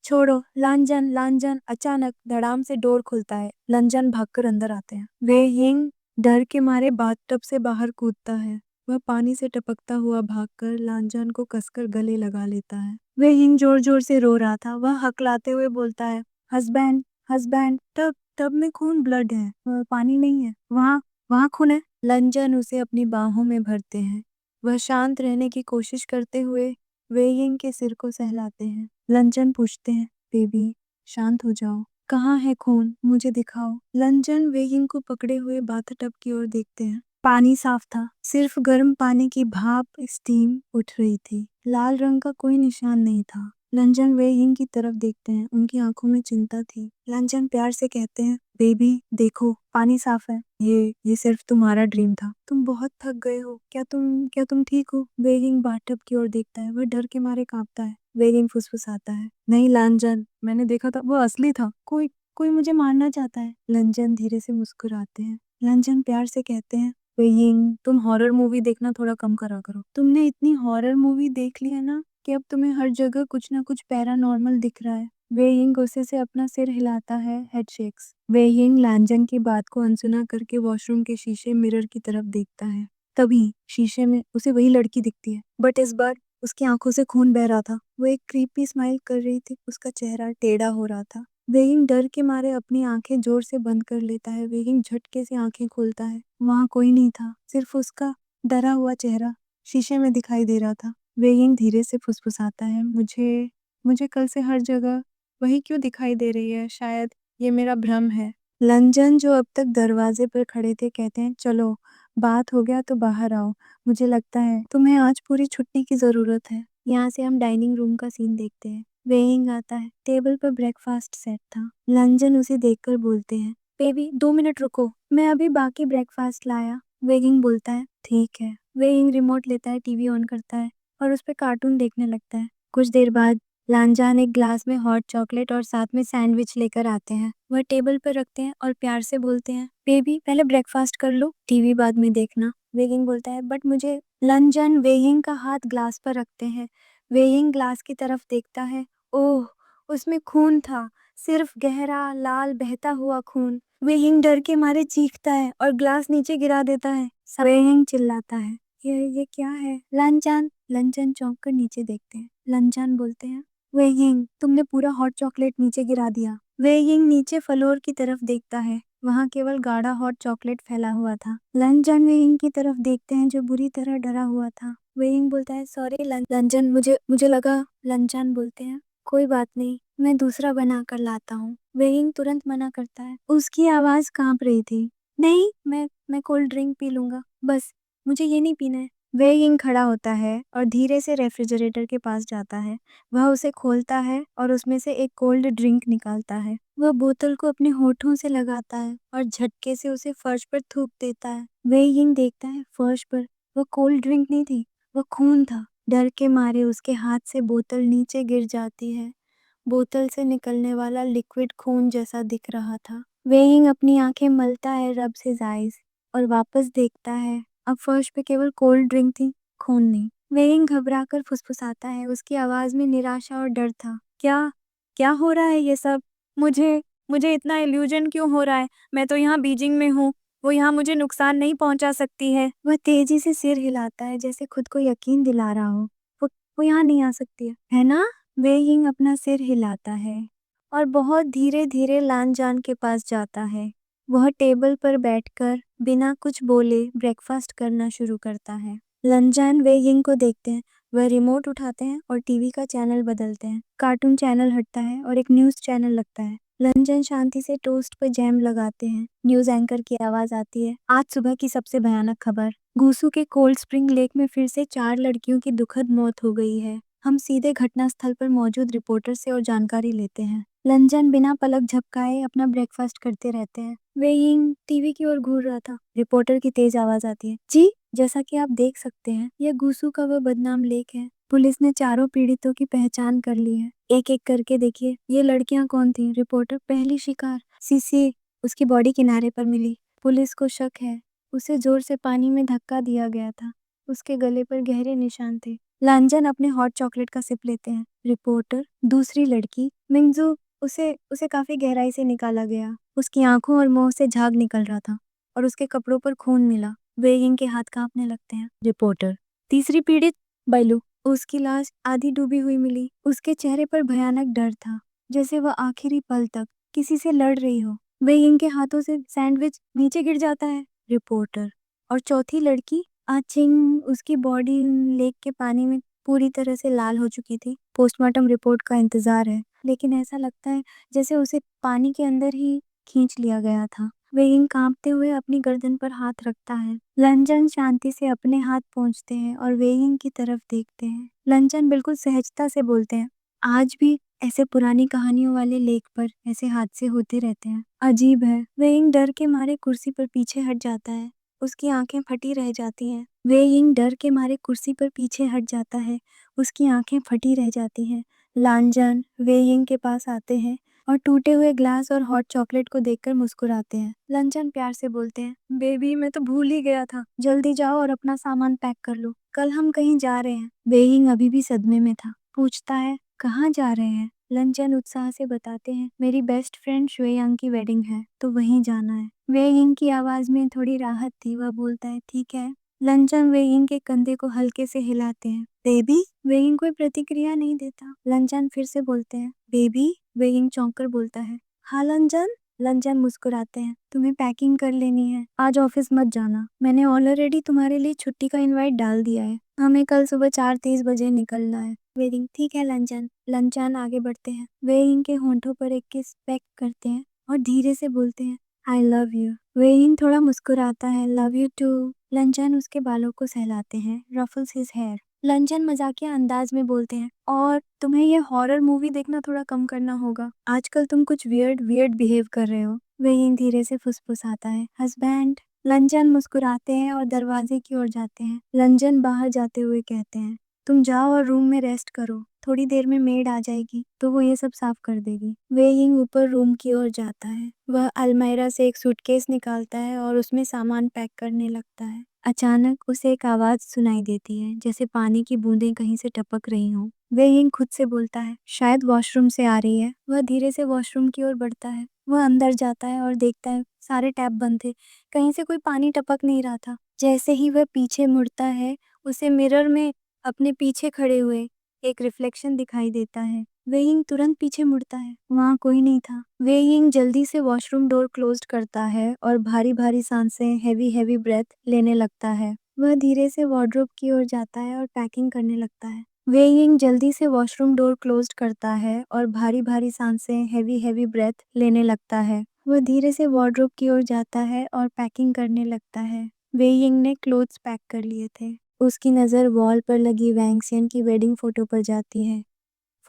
Speaker 1: छोड़ो लंजन लंजन। अचानक धड़ाम से डोर खुलता है। लंजन भागकर अंदर आते हैं। वेइंग डर के मारे बाथटब से बाहर कूदता है। वह पानी से टपकता हुआ भागकर लांजान को कसकर गले लगा लेता है। वेइंग जोर जोर से रो रहा था। वह हकलाते हुए बोलता है, हस्बैंड हस्बैंड। टब टब में खून ब्लड है, पानी नहीं है। वहाँ वहाँ खून है। लंजन उसे अपनी बाहों में भरते हैं। वह शांत रहने की कोशिश करते हुए वेइंग के सिर को सहलाते हैं। लंजन पूछते हैं, बेबी शांत हो जाओ, कहाँ है खून, मुझे दिखाओ। लंजन वेइंग को पकड़े हुए बाथटब की ओर देखते हैं। पानी साफ था, सिर्फ गर्म पानी की भाप स्टीम उठ रही थी। लाल रंग का कोई निशान नहीं था। लंजन वेइंग की तरफ देखते हैं। उनकी आंखों में चिंता थी। लंजन प्यार से कहते हैं, बेबी देखो पानी साफ है। ये सिर्फ तुम्हारा ड्रीम था। तुम बहुत थक गए हो। क्या तुम ठीक हो? वेइंग बाथटब की ओर देखता है। वह डर के मारे कांपता है। वेइंग फुसफुसाता है, नहीं लंजन, मैंने देखा था, वो असली था। कोई कोई मुझे मारना चाहता है। लंजन धीरे से मुस्कुराते हैं। लंजन प्यार से कहते हैं, वेइंग तुम हॉरर मूवी देखना थोड़ा कम करा करो। तुमने इतनी हॉरर मूवी देख ली है ना कि अब तुम्हें हर जगह कुछ ना कुछ पैरानॉर्मल दिख रहा है। वेइंग गुस्से से अपना सिर हिलाता है। Head shakes. वेइंग लैंजन की बात को अनसुना करके वॉशरूम के शीशे मिरर की तरफ देखता है। तभी शीशे में उसे वही लड़की दिखती है, बट इस बार उसकी आंखों से खून बह रहा था। वो एक क्रीपी स्माइल कर रही थी। उसका चेहरा टेढ़ा हो रहा था। वेइंग डर के मारे अपनी आंखें जोर से बंद कर लेता है। वेइंग झटके से आंखें खोलता है। वहां कोई नहीं था, सिर्फ उसका डरा हुआ चेहरा शीशे में दिखाई दे रहा था। वेइंग धीरे से फुसफुसाता है, मुझे मुझे कल से हर जगह वही क्यों दिखाई दे रही है? शायद ये मेरा भ्रम है। लंजन जो अब तक दरवाजे पर खड़े थे कहते हैं, चलो बात हो गया तो बाहर आओ। मुझे लगता है तुम्हें आज पूरी छुट्टी की जरूरत है। यहाँ से हम डाइनिंग रूम का सीन देखते हैं। वेइंग आता है। टेबल पर ब्रेकफास्ट सेट था। लंजन उसे देखकर बोलते हैं, बेबी 2 मिनट रुको, मैं अभी बाकी ब्रेकफास्ट लाया। वेइंग बोलता है, ठीक है। वेइंग रिमोट लेता है, टीवी ऑन करता है और उस पर कार्टून देखने लगता है। कुछ देर बाद लांजान एक ग्लास में हॉट चॉकलेट और साथ में सैंडविच लेकर आते हैं। वह टेबल पर रखते हैं और प्यार से बोलते हैं, बेबी पहले ब्रेकफास्ट कर लो, टीवी बाद में देखना। वेइंग बोलता है, बट मुझे। लंजन वेइंग का हाथ ग्लास पर रखते हैं। वेइंग ग्लास की तरफ देखता है। ओह, उसमें खून था, सिर्फ गहरा लाल बहता हुआ खून। वेइंग डर के मारे चीखता है और ग्लास नीचे गिरा देता है। वेइंग चिल्लाता है, ये क्या है? लंजन लंजन चौंक कर नीचे देखते हैं। लंजन बोलते हैं, वेइंग तुमने पूरा हॉट चॉकलेट नीचे गिरा दिया। वेइंग नीचे फ्लोर की तरफ देखता है। वहाँ केवल गाढ़ा हॉट चॉकलेट फैला हुआ था। लंजन वेइंग की तरफ देखते हैं जो बुरी तरह डरा हुआ था। वेइंग बोलता है, सॉरी लंजन, मुझे मुझे लगा। लंजन बोलते हैं, कोई बात नहीं, मैं दूसरा बना कर लाता हूँ। वेइंग तुरंत मना करता है। उसकी आवाज कांप रही थी, नहीं, मैं कोल्ड ड्रिंक पी लूंगा, बस मुझे ये नहीं पीना है। वेइंग खड़ा होता है और धीरे से रेफ्रिजरेटर के पास जाता है। वह उसे खोलता है और उसमें से एक कोल्ड ड्रिंक निकालता है। वह बोतल को अपने होठों से लगाता है और झटके से उसे फर्श पर थूक देता है। वेइंग देखता है, फर्श पर वह कोल्ड ड्रिंक नहीं थी, वह खून था। डर के मारे उसके हाथ से बोतल नीचे गिर जाती है। बोतल से निकलने वाला लिक्विड खून जैसा दिख रहा था। वेइंग अपनी आंखें मलता है, रब्स हिज आइज, और वापस देखता है। अब फर्श पे केवल कोल्ड ड्रिंक थी, खून नहीं। वेइंग घबराकर फुसफुसाता है। उसकी आवाज़ में निराशा और डर था। क्या क्या हो रहा है ये सब? मुझे मुझे इतना इल्यूजन क्यों हो रहा है? मैं तो यहाँ बीजिंग में हूँ। वो यहाँ मुझे नुकसान नहीं पहुँचा सकती है। वह तेज़ी से सिर हिलाता है जैसे खुद को यकीन दिला रहा हो। वो वो यहाँ नहीं आ सकती है ना? वेइंग अपना सिर हिलाता है और बहुत धीरे-धीरे लानजान के पास जाता है। वह टेबल पर बैठकर बिना कुछ बोले ब्रेकफास्ट करना शुरू करता है। लंजान वेइंग को देखते हैं। वह रिमोट उठाते हैं और टीवी का चैनल बदलते हैं। कार्टून चैनल हटता है और एक न्यूज़ चैनल लगता है। लंजन शांति से टोस्ट पर जैम लगाते हैं। न्यूज़ एंकर की आवाज़ आती है। आज सुबह की सबसे भयानक खबर। गूसू के कोल्ड स्प्रिंग लेक में फिर से 4 लड़कियों की दुखद मौत हो गई है। हम सीधे घटनास्थल पर मौजूद रिपोर्टर से और जानकारी लेते हैं। लंजन बिना पलक झपकाए अपना ब्रेकफास्ट करते रहते हैं। वेइंग टीवी की ओर घूर रहा था। रिपोर्टर की तेज आवाज आती है। जी, जैसा कि आप देख सकते हैं, यह गूसू का वह बदनाम लेक है। पुलिस ने चारों पीड़ितों की पहचान कर ली है। एक एक करके देखिए, ये लड़कियां कौन थीं? रिपोर्टर पहली शिकार सीसी, उसकी बॉडी किनारे पर मिली। पुलिस को शक है, उसे जोर से पानी में धक्का दिया गया था। उसके गले पर गहरे निशान थे। लांजन अपने हॉट चॉकलेट का सिप लेते हैं। रिपोर्टर दूसरी लड़की मिंजू, उसे उसे काफी गहराई से निकाला गया। उसकी आंखों और मुंह से झाग निकल रहा था और उसके कपड़ों पर खून मिला। वेइंग के हाथ कांपने लगते हैं। रिपोर्टर तीसरी पीड़ित बैलू, उसकी लाश आधी डूबी हुई मिली। उसके चेहरे पर भयानक डर था, जैसे वह आखिरी पल तक किसी से लड़ रही हो। वेइंग के हाथों से सैंडविच नीचे गिर जाता है। रिपोर्टर और चौथी लड़की आचिंग, उसकी बॉडी लेक के पानी में पूरी तरह से लाल हो चुकी थी। पोस्टमार्टम रिपोर्ट का इंतजार है, लेकिन ऐसा लगता है जैसे उसे पानी के अंदर ही खींच लिया गया था। वेइंग कांपते हुए अपनी गर्दन पर हाथ रखता है। लंजन शांति से अपने हाथ पोंछते हैं और वेइंग की तरफ देखते हैं। लंजन बिल्कुल सहजता से बोलते हैं, आज भी ऐसे पुरानी कहानियों वाले लेक पर ऐसे हादसे होते रहते हैं। अजीब है। वेइंग डर के मारे कुर्सी पर पीछे हट जाता है। उसकी आंखें फटी रह जाती हैं। वेइंग डर के मारे कुर्सी पर पीछे हट जाता है। उसकी आंखें फटी रह जाती हैं। लांजन वेइंग के पास आते हैं और टूटे हुए ग्लास और हॉट चॉकलेट को देखकर मुस्कुराते हैं। लंजन प्यार से बोलते हैं, बेबी मैं तो भूल ही गया था। जल्दी जाओ और अपना सामान पैक कर लो, कल हम कहीं जा रहे हैं। वेइंग अभी भी सदमे में था। पूछता है, कहाँ जा रहे हैं? लंजन उत्साह से बताते हैं, मेरी बेस्ट फ्रेंड शुएयांग की वेडिंग है, तो वहीं जाना है। वेइंग की आवाज में थोड़ी राहत थी। वह बोलता है, ठीक है। लंजन वेइंग के कंधे को हल्के से हिलाते हैं। बेबी? वेइंग कोई प्रतिक्रिया नहीं देता। लंजन फिर से बोलते हैं, बेबी? वेइंग चौंक कर बोलता है, हाँ लंजन। लंजन मुस्कुराते हैं, तुम्हें पैकिंग कर लेनी है, आज ऑफिस मत जाना। मैंने ऑलरेडी तुम्हारे लिए छुट्टी का इनवाइट डाल दिया है। हमें कल सुबह 4:30 बजे निकलना है। वेइंग, ठीक है लंजन। लंजन आगे बढ़ते हैं। वेइंग के होंठों पर एक किस पैक करते हैं और धीरे से बोलते हैं, आई लव यू। वेइंग थोड़ा मुस्कुराता है, लव यू टू। लंजन उसके बालों को सहलाते हैं, रफल्स हिज हेयर। लंजन मजाकिया अंदाज में बोलते हैं, और तुम्हें ये हॉरर मूवी देखना थोड़ा कम करना होगा। आजकल तुम कुछ वियर्ड वियर्ड बिहेव कर रहे हो। वेइंग धीरे से फुसफुसाता है, हस्बैंड। लंजन मुस्कुराते हैं और दरवाजे की ओर जाते हैं। लंजन बाहर जाते हुए कहते हैं, तुम जाओ और रूम में रेस्ट करो, थोड़ी देर में मेड आ जाएगी तो वो ये सब साफ कर देगी। वेइंग ऊपर रूम की ओर जाता है। वह अलमाइरा से एक सूटकेस निकालता है और उसमें सामान पैक करने लगता है। अचानक उसे एक आवाज सुनाई देती है, जैसे पानी की बूंदें कहीं से टपक रही हों। वेइंग खुद से बोलता है, शायद वॉशरूम से आ रही है। वह धीरे से वॉशरूम की ओर बढ़ता है। वह अंदर जाता है और देखता है सारे टैप बंद थे, कहीं से कोई पानी टपक नहीं रहा था। जैसे ही वह पीछे मुड़ता है, उसे मिरर में अपने पीछे खड़े हुए एक रिफ्लेक्शन दिखाई देता है। वेइंग तुरंत पीछे मुड़ता है, वहां कोई नहीं था। वेइंग जल्दी से वॉशरूम डोर क्लोज करता है और भारी भारी सांसें, हैवी हैवी ब्रेथ लेने लगता है। वह धीरे से वार्डरोब की ओर जाता है और पैकिंग करने लगता है। वेइंग जल्दी से वॉशरूम डोर क्लोज करता है और भारी भारी सांसें, हैवी हैवी ब्रेथ लेने लगता है। वह धीरे से वार्डरोब की ओर जाता है और पैकिंग करने लगता है। वेइंग ने क्लोथ्स पैक कर लिए थे। उसकी नज़र वॉल पर लगी वैंगसियन की वेडिंग फोटो पर जाती है।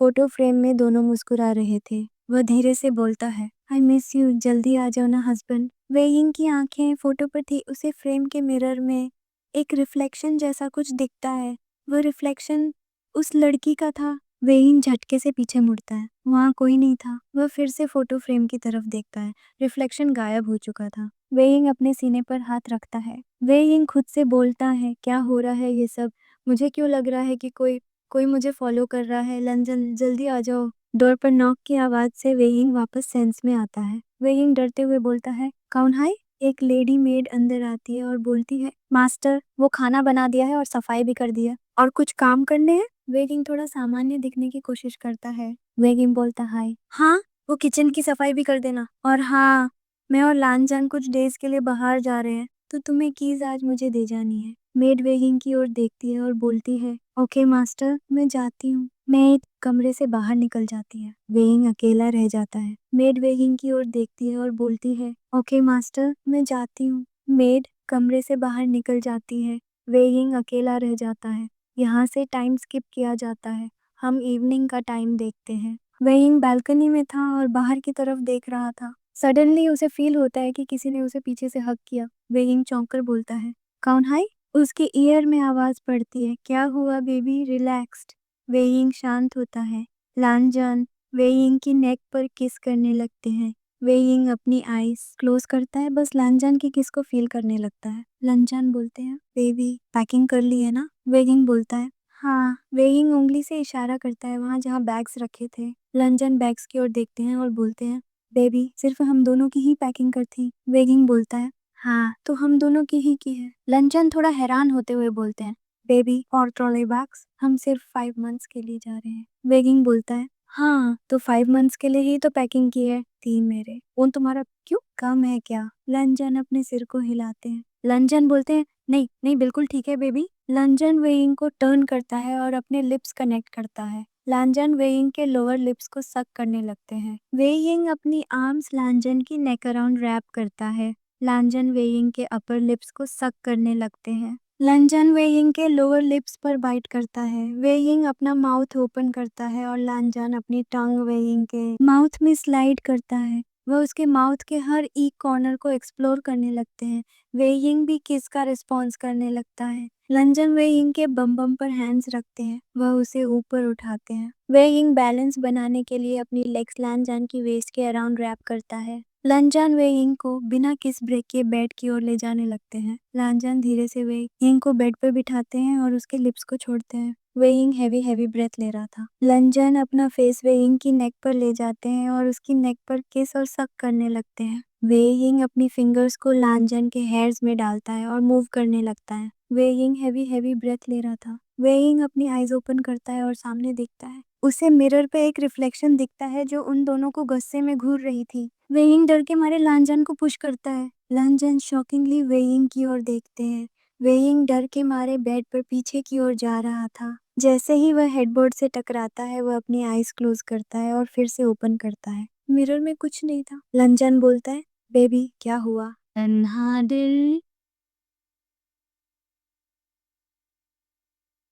Speaker 1: फोटो फ्रेम में दोनों मुस्कुरा रहे थे। वह धीरे से बोलता है, आई मिस यू, जल्दी आ जाओ ना हस्बैंड। वेइंग की आंखें फोटो पर थी। उसे फ्रेम के मिरर में एक रिफ्लेक्शन जैसा कुछ दिखता है। वह रिफ्लेक्शन उस लड़की का था। वेइंग झटके से पीछे मुड़ता है, वहां कोई नहीं था। वह फिर से फोटो फ्रेम की तरफ देखता है। रिफ्लेक्शन गायब हो चुका था। वेइंग अपने सीने पर हाथ रखता है। वेइंग खुद से बोलता है, क्या हो रहा है ये सब? मुझे क्यों लग रहा है कि कोई कोई मुझे फॉलो कर रहा है। लंजन जल्दी आ जाओ। डोर पर नॉक की आवाज से वेइंग वापस सेंस में आता है। वेइंग डरते हुए बोलता है, कौन है? एक लेडी मेड अंदर आती है और बोलती है, मास्टर वो खाना बना दिया है और सफाई भी कर दिया। और कुछ काम करने हैं? वेगिंग थोड़ा सामान्य दिखने की कोशिश करता है। वेगिंग बोलता है, हाँ वो किचन की सफाई भी कर देना। और हाँ, मैं और लांजान कुछ डेज के लिए बाहर जा रहे हैं, तो तुम्हें कीज आज मुझे दे जानी है। मेड वेगिंग की ओर देखती है और बोलती है, ओके मास्टर मैं जाती हूँ। मैं कमरे से बाहर निकल जाती है। वेइंग अकेला रह जाता है। मेड वेगिंग की ओर देखती है और बोलती है, ओके मास्टर मैं जाती हूँ। मेड कमरे से बाहर निकल जाती है। वेइंग अकेला रह जाता है। यहाँ से टाइम स्किप किया जाता है। हम इवनिंग का टाइम देखते हैं। वेइंग बालकनी में था और बाहर की तरफ देख रहा था। सडनली उसे फील होता है कि किसी ने उसे पीछे से हक किया। वेइंग चौंक कर बोलता है, कौन है? उसके ईयर में आवाज पड़ती है, क्या हुआ बेबी, रिलैक्स्ड। वेइंग शांत होता है। लांजान वेइंग की नेक पर किस करने लगते हैं। वेइंग अपनी आईज क्लोज करता है, बस लांजान की किस को फील करने लगता है। लांजान बोलते हैं, बेबी पैकिंग कर ली है ना? वेइंग बोलता है, हाँ। वेइंग उंगली से इशारा करता है वहां जहाँ बैग्स रखे थे। लांजान बैग्स की ओर देखते हैं और बोलते हैं, बेबी सिर्फ हम दोनों की ही पैकिंग कर थी। वेगिंग बोलता है, हाँ तो हम दोनों की है। लंचन थोड़ा हैरान होते हुए बोलते हैं, बेबी और ट्रॉली बैग्स, हम सिर्फ 5 मंथ्स के लिए जा रहे हैं। वेगिंग बोलता है, हाँ तो 5 मंथ्स के लिए ही तो पैकिंग की है। 3 मेरे, वो तुम्हारा क्यों कम है क्या? लंचन अपने सिर को हिलाते हैं। लंचन बोलते हैं, नहीं नहीं बिल्कुल ठीक है बेबी। लंचन वेइंग को टर्न करता है और अपने लिप्स कनेक्ट करता है। लांजन वेइंग के लोअर लिप्स को सक करने लगते हैं। वेइंग अपनी आर्म्स लांजन की नेक अराउंड रैप करता है। लांजन वेइंग के अपर लिप्स को सक करने लगते हैं। लांजन वेइंग के लोअर लिप्स पर बाइट करता है। वेइंग अपना माउथ ओपन करता है और लांजन अपनी टंग वेइंग के माउथ में स्लाइड करता है। वह उसके माउथ के हर एक कॉर्नर को एक्सप्लोर करने लगते हैं। वेइंग भी किस का रिस्पॉन्स करने लगता है। लंजन वेइंग के बम बम पर हैंड्स रखते हैं। वह उसे ऊपर उठाते हैं। वेइंग बैलेंस बनाने के लिए अपनी लेग्स लांजन की वेस्ट के अराउंड रैप करता है। लांजान वेइंग को बिना किस ब्रेक के बेड की ओर ले जाने लगते हैं। लांजान धीरे से वेइंग को बेड पर बिठाते हैं और उसके लिप्स को छोड़ते हैं। वेइंग हैवी हैवी ब्रेथ ले रहा था। लांजान अपना फेस वेइंग की नेक पर ले जाते हैं और उसकी नेक पर किस और सक करने लगते हैं। वेइंग अपनी फिंगर्स को लांजान के हेयर्स में डालता है और मूव करने लगता है। वेइंग हैवी हैवी ब्रेथ ले रहा था। वेइंग अपनी आईज ओपन करता है और सामने देखता है। उसे मिरर पे एक रिफ्लेक्शन दिखता है जो उन दोनों को गुस्से में घूर रही थी। वेइंग डर के मारे लांजन को पुश करता है। लांजन शॉकिंगली वेइंग की ओर देखते हैं। वेइंग डर के मारे बेड पर पीछे की ओर जा रहा था। जैसे ही वह हेडबोर्ड से टकराता है वह अपनी आईज क्लोज करता है और फिर से ओपन करता है। मिरर में कुछ नहीं था। लांजन बोलता है, बेबी क्या हुआ? तन्हा दिल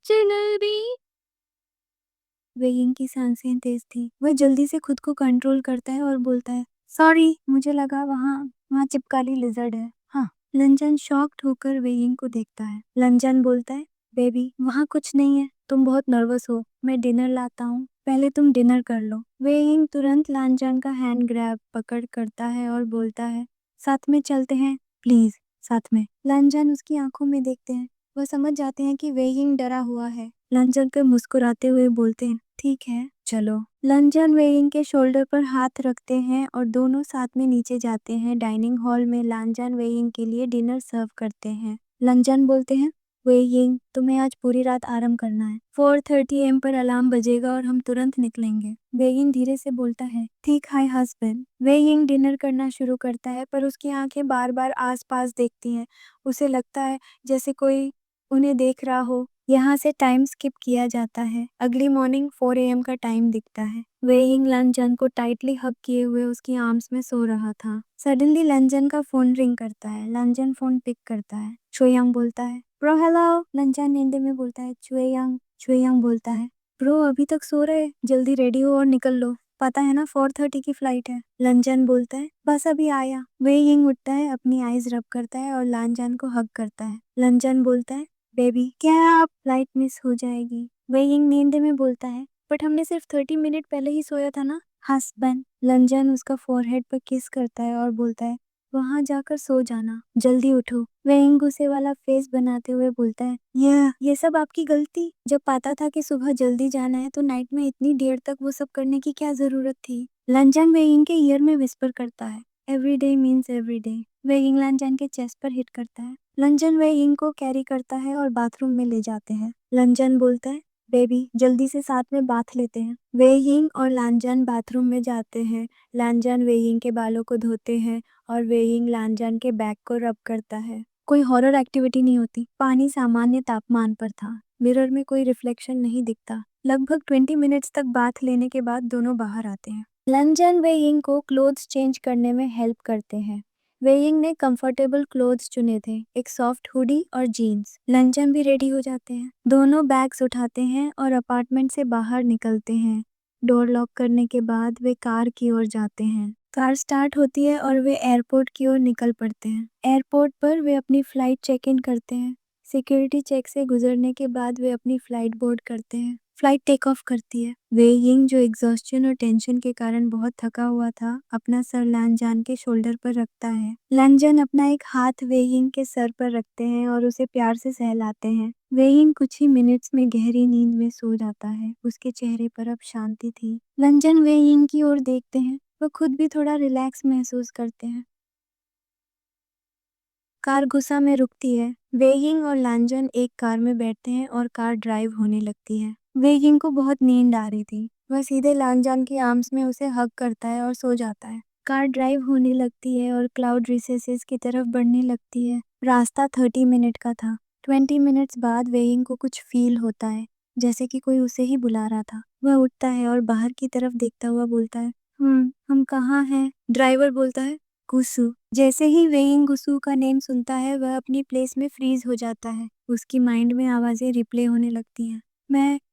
Speaker 1: जलेबी। वेइंग की सांसें तेज थी। वह जल्दी से खुद को कंट्रोल करता है और बोलता है, सॉरी मुझे लगा वहाँ वहाँ चिपकाली लिजर्ड है। हाँ। लंजन शॉक्ड होकर वेइंग को देखता है। लंजन बोलता है, बेबी वहाँ कुछ नहीं है, तुम बहुत नर्वस हो, मैं डिनर लाता हूँ, पहले तुम डिनर कर लो। वेइंग तुरंत लांजन का हैंड ग्रैब पकड़ करता है और बोलता है, साथ में चलते हैं प्लीज, साथ में। लांजन उसकी आंखों में देखते हैं। वह समझ जाते हैं कि वेइंग डरा हुआ है। लांजन को मुस्कुराते हुए बोलते हैं, ठीक है चलो। लांजन वेइंग के शोल्डर पर हाथ रखते हैं और दोनों साथ में नीचे जाते हैं। डाइनिंग हॉल में लांजन वेइंग के लिए डिनर सर्व करते हैं। लांजन बोलते हैं, वेइंग तुम्हें आज पूरी रात आराम करना है। 4:30 AM पर अलार्म बजेगा और हम तुरंत निकलेंगे। वेइंग धीरे से बोलता है, ठीक है हस्बैंड। वेइंग डिनर करना शुरू करता है पर उसकी आंखें बार बार आसपास देखती हैं। उसे लगता है जैसे कोई उन्हें देख रहा हो। यहाँ से टाइम स्किप किया जाता है। अगली मॉर्निंग 4 AM का टाइम दिखता है। वेइंग लंजन को टाइटली हग किए हुए उसकी आर्म्स में सो रहा था। सडनली लंजन का फोन रिंग करता है। लंजन फोन पिक करता है। चुएयांग बोलता है, ब्रो हेलो। लंजन नींद में बोलता है, चुएयांग। चुएयांग बोलता है, ब्रो अभी तक सो रहे, जल्दी रेडी हो और निकल लो, पता है ना 4:30 की फ्लाइट है। लंजन बोलता है, बस अभी आया। वेइंग उठता है, अपनी आईज रब करता है और लंजन को हग करता है। लंजन बोलता है, बेबी क्या आप फ्लाइट मिस हो जाएगी। वेइंग नींद में बोलता है, बट हमने सिर्फ 30 मिनट पहले ही सोया था ना हस्बैंड। लंजन उसका फोरहेड पर किस करता है और बोलता है, वहाँ जाकर सो जाना, जल्दी उठो। वेइंग गुस्से वाला फेस बनाते हुए बोलता है, ये सब आपकी गलती। जब पता था कि सुबह जल्दी जाना है तो नाइट में इतनी देर तक वो सब करने की क्या जरूरत थी। लंजन वेइंग के ईयर में विस्पर करता है, every day means every day. Wei Ying Lan Zhan के चेस्ट पर हिट करता है। लंजन वेइंग को कैरी करता है और बाथरूम में ले जाते हैं। लंजन बोलता है, बेबी जल्दी से साथ में बाथ लेते हैं। वेइंग और लांजन बाथरूम में जाते हैं। लांजन वेइंग के बालों को धोते हैं और वेइंग लांजन के बैक को रब करता है। कोई हॉरर एक्टिविटी नहीं होती। पानी सामान्य तापमान पर था। मिरर में कोई रिफ्लेक्शन नहीं दिखता। लगभग 20 मिनट्स तक बाथ लेने के बाद दोनों बाहर आते हैं। लंजन वेइंग को क्लोथ्स चेंज करने में हेल्प करते हैं। वेइंग ने कंफर्टेबल क्लोथ्स चुने थे, एक सॉफ्ट हुडी और जीन्स। लंजन भी रेडी हो जाते हैं। दोनों बैग्स उठाते हैं और अपार्टमेंट से बाहर निकलते हैं। डोर लॉक करने के बाद वे कार की ओर जाते हैं। कार स्टार्ट होती है और वे एयरपोर्ट की ओर निकल पड़ते हैं। एयरपोर्ट पर वे अपनी फ्लाइट चेक इन करते हैं। सिक्योरिटी चेक से गुजरने के बाद वे अपनी फ्लाइट बोर्ड करते हैं। फ्लाइट टेक ऑफ करती है। वे यिंग जो एग्जॉस्शन और टेंशन के कारण बहुत थका हुआ था, अपना सर लांजान के शोल्डर पर रखता है। लांजान अपना एक हाथ वे यिंग के सर पर रखते हैं और उसे प्यार से सहलाते हैं। वे यिंग कुछ ही मिनट्स में गहरी नींद में सो जाता है। उसके चेहरे पर अब शांति थी। लंजन वे यिंग की ओर देखते हैं। वो खुद भी थोड़ा रिलैक्स महसूस करते हैं। कार गुस्सा में रुकती है। वेइंग और लांजन एक कार में बैठते हैं और कार ड्राइव होने लगती है। वेइंग को बहुत नींद आ रही थी। वह सीधे लांजन की आर्म्स में उसे हग करता है और सो जाता है। कार ड्राइव होने लगती है और क्लाउड रिसेसेस की तरफ बढ़ने लगती है। रास्ता 30 मिनट का था। 20 मिनट्स बाद वेइंग को कुछ फील होता है, जैसे कि कोई उसे ही बुला रहा था। वह उठता है और बाहर की तरफ देखता हुआ बोलता है, हम कहाँ हैं? ड्राइवर बोलता है, गुसु। जैसे ही वेइंग गुसु का नेम सुनता है वह अपनी प्लेस में फ्रीज हो जाता है। उसकी माइंड में आवाजें रिप्ले होने लगती हैं।